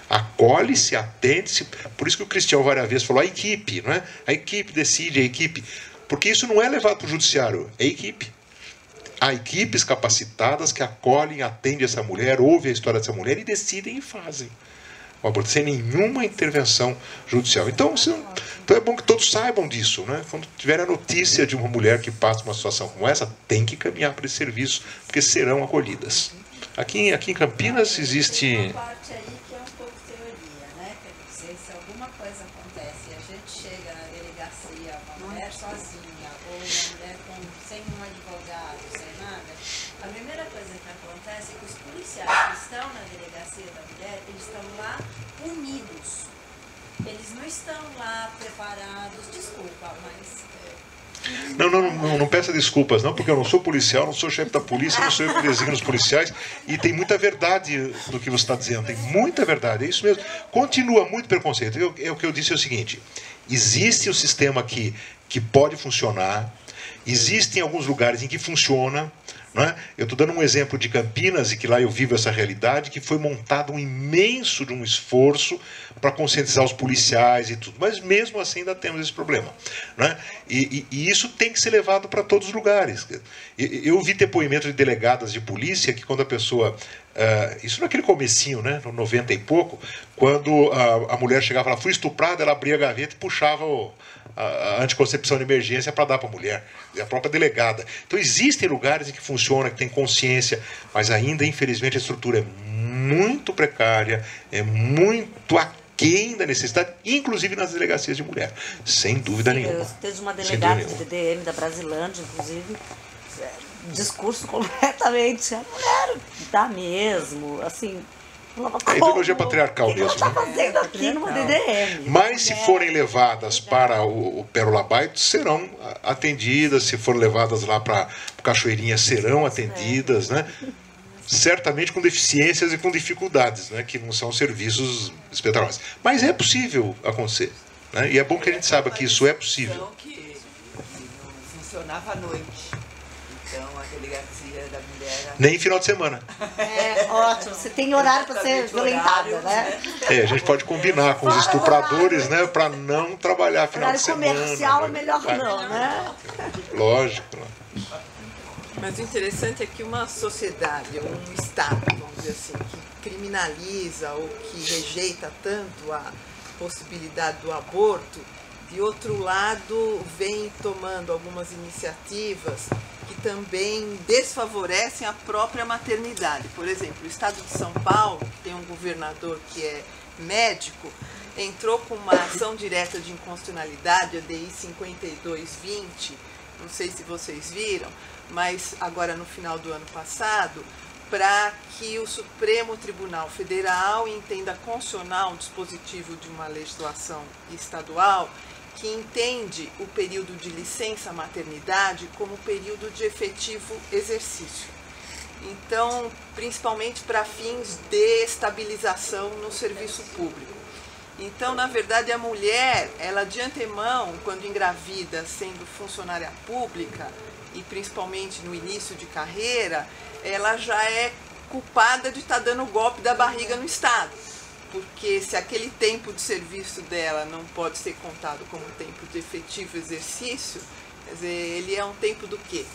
Acolhe-se, atende-se. Por isso que o Cristiano várias vezes falou a equipe, não é? A equipe decide, a equipe. Porque isso não é levado para o judiciário, é equipe. Há equipes capacitadas que acolhem, atendem essa mulher, ouvem a história dessa mulher e decidem e fazem o aborto, sem nenhuma intervenção judicial. Então é bom que todos saibam disso. Né? Quando tiver a notícia de uma mulher que passa uma situação como essa, tem que caminhar para esse serviço, porque serão acolhidas. Aqui em Campinas existe... Uma parte aí que é um pouco teoria, né? Quer dizer, se alguma coisa acontece e a gente chega na delegacia, uma mulher sozinha, ou uma mulher sem um advogado, sem nada, a primeira coisa que acontece é que os policiais que estão na delegacia da mulher, eles estão lá unidos. Eles não estão lá preparados, desculpa, mas... Não peça desculpas, não, porque eu não sou policial, não sou chefe da polícia, não sou eu que designo os policiais, e tem muita verdade no que você está dizendo, tem muita verdade, é isso mesmo. Continua muito preconceito. O que eu disse é o seguinte: existe o sistema que pode funcionar, existem alguns lugares em que funciona. Não é? Eu estou dando um exemplo de Campinas, e que lá eu vivo essa realidade, que foi montado um imenso de um esforço para conscientizar os policiais e tudo, mas mesmo assim ainda temos esse problema. Não é? E isso tem que ser levado para todos os lugares. Eu vi depoimentos de delegadas de polícia que, quando a pessoa isso naquele comecinho, né, no 90 e pouco, quando a mulher chegava lá, fui estuprada, ela abria a gaveta e puxava a anticoncepção de emergência para dar para a mulher, a própria delegada. Então existem lugares em que funciona, que tem consciência, mas ainda, infelizmente, a estrutura é muito precária, é muito aquém da necessidade, inclusive nas delegacias de mulher, sem dúvida nenhuma. Teve uma delegada de DDM da Brasilândia, inclusive, discurso completamente, a mulher dá mesmo, assim... É ideologia patriarcal mesmo. Está fazendo aqui numa DDM. Mas se forem levadas para o Pérola Baito, serão atendidas. Se forem levadas lá para Cachoeirinha, serão atendidas, né? Certamente com deficiências e com dificuldades, né? Que não são serviços espetaculares. Mas é possível acontecer, né? E é bom que a gente saiba que isso é possível. Que não funcionava à noite. Então a delegacia da mulher... Nem final de semana. É, ótimo. Você tem horário para ser violentada, né? A gente pode combinar com os estupradores, né? Para não trabalhar final de semana. Horário comercial é melhor não, né? Lógico. Mas o interessante é que uma sociedade, um Estado, vamos dizer assim, que criminaliza ou que rejeita tanto a possibilidade do aborto, de outro lado, vem tomando algumas iniciativas que também desfavorecem a própria maternidade. Por exemplo, o estado de São Paulo, que tem um governador que é médico, entrou com uma ação direta de inconstitucionalidade, a DI 5220, não sei se vocês viram, mas agora no final do ano passado, para que o Supremo Tribunal Federal entenda constitucional o dispositivo de uma legislação estadual que entende o período de licença maternidade como período de efetivo exercício. Então, principalmente para fins de estabilização no serviço público. Então, na verdade, a mulher, ela de antemão, quando engravida sendo funcionária pública, e principalmente no início de carreira, ela já é culpada de estar dando golpe da barriga no Estado. Porque se aquele tempo de serviço dela não pode ser contado como tempo de efetivo exercício, quer dizer, ele é um tempo do quê?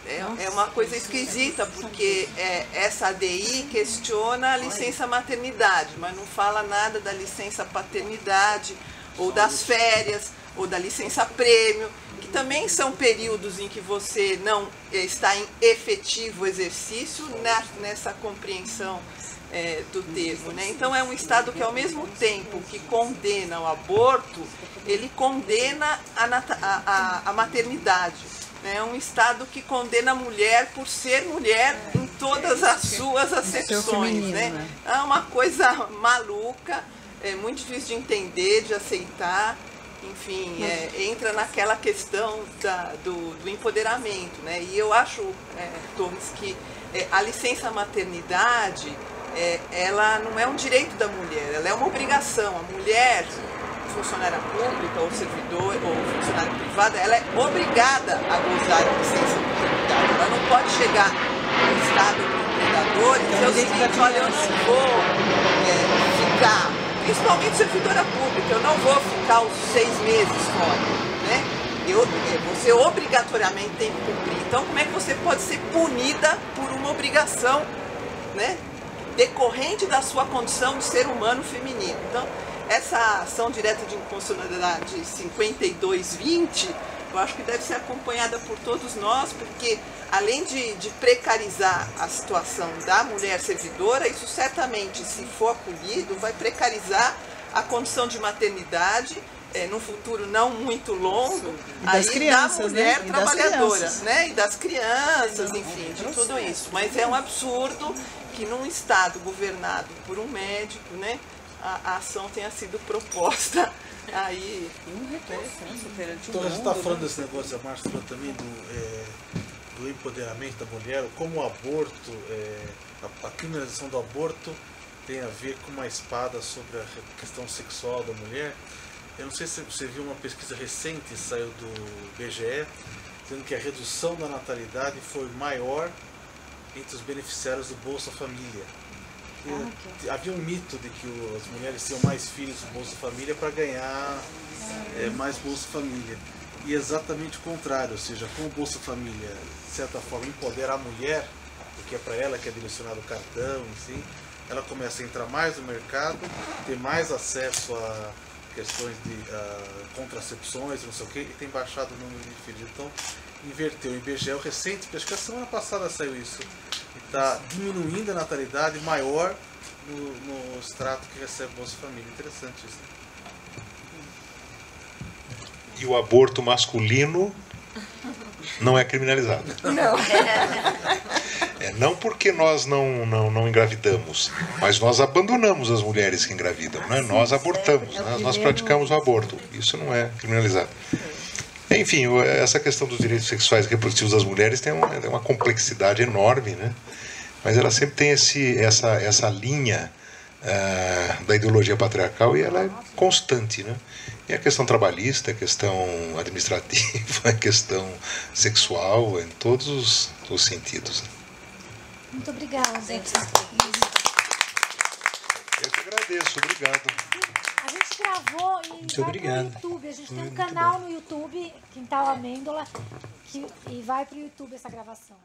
É uma coisa esquisita, porque essa ADI questiona a licença maternidade, mas não fala nada da licença paternidade, ou das férias, ou da licença prêmio, que também são períodos em que você não está em efetivo exercício nessa compreensão do termo, né? Então é um Estado que ao mesmo tempo que condena o aborto, ele condena a maternidade. É um Estado que condena a mulher por ser mulher em todas as suas acepções, né? É uma coisa maluca, é muito difícil de entender, de aceitar. Enfim, entra naquela questão do empoderamento, né? E eu acho, Torres, que a licença maternidade, ela não é um direito da mulher, ela é uma obrigação. A mulher, funcionária pública ou servidor ou funcionária privada, ela é obrigada a gozar de licença maternidade. Ela não pode chegar no estado do empregador e dizer o seguinte: olha, eu não vou ficar, principalmente servidora pública, eu não vou ficar os 6 meses fora, né? Você obrigatoriamente tem que cumprir. Então, como é que você pode ser punida por uma obrigação, né, decorrente da sua condição de ser humano feminino? Então, essa ação direta de inconstitucionalidade 5220, eu acho que deve ser acompanhada por todos nós, porque além de precarizar a situação da mulher servidora, isso certamente, se for acolhido, vai precarizar a condição de maternidade num futuro não muito longo, aí crianças, da mulher, né, trabalhadora, né? E das crianças, enfim, de tudo isso. Mas é um absurdo que num Estado governado por um médico, né, a ação tenha sido proposta aí. Então, você está falando desse negócio, a Márcia falou também do empoderamento da mulher, como o aborto, a criminalização do aborto tem a ver com uma espada sobre a questão sexual da mulher. Eu não sei se você viu uma pesquisa recente que saiu do IBGE, dizendo que a redução da natalidade foi maior entre os beneficiários do Bolsa Família. Havia um mito de que as mulheres tinham mais filhos do Bolsa Família para ganhar mais Bolsa Família. E exatamente o contrário, ou seja, com o Bolsa Família, de certa forma, empodera a mulher, porque é para ela que é direcionado o cartão, enfim, ela começa a entrar mais no mercado, ter mais acesso a questões de contracepções, não sei o que, e tem baixado o número de filhos. Então, inverteu. O IBGE recente, acho que a semana passada saiu isso, e está diminuindo a natalidade maior no extrato que recebe Bolsa Família. Interessante isso. E o aborto masculino não é criminalizado. Não. Não porque nós não engravidamos, mas nós abandonamos as mulheres que engravidam, né? Nós abortamos, né? Nós praticamos o aborto. Isso não é criminalizado. Enfim, essa questão dos direitos sexuais e reprodutivos das mulheres tem uma complexidade enorme, né? Mas ela sempre tem essa linha da ideologia patriarcal, e ela é constante, né? E a questão trabalhista, a questão administrativa, a questão sexual, em todos os sentidos. Muito obrigada. Eu que agradeço, obrigado. A gente gravou e Muito vai obrigado. pro YouTube. A gente Foi tem um muito canal bom. no YouTube, Quintal Amêndola, e vai pro YouTube essa gravação.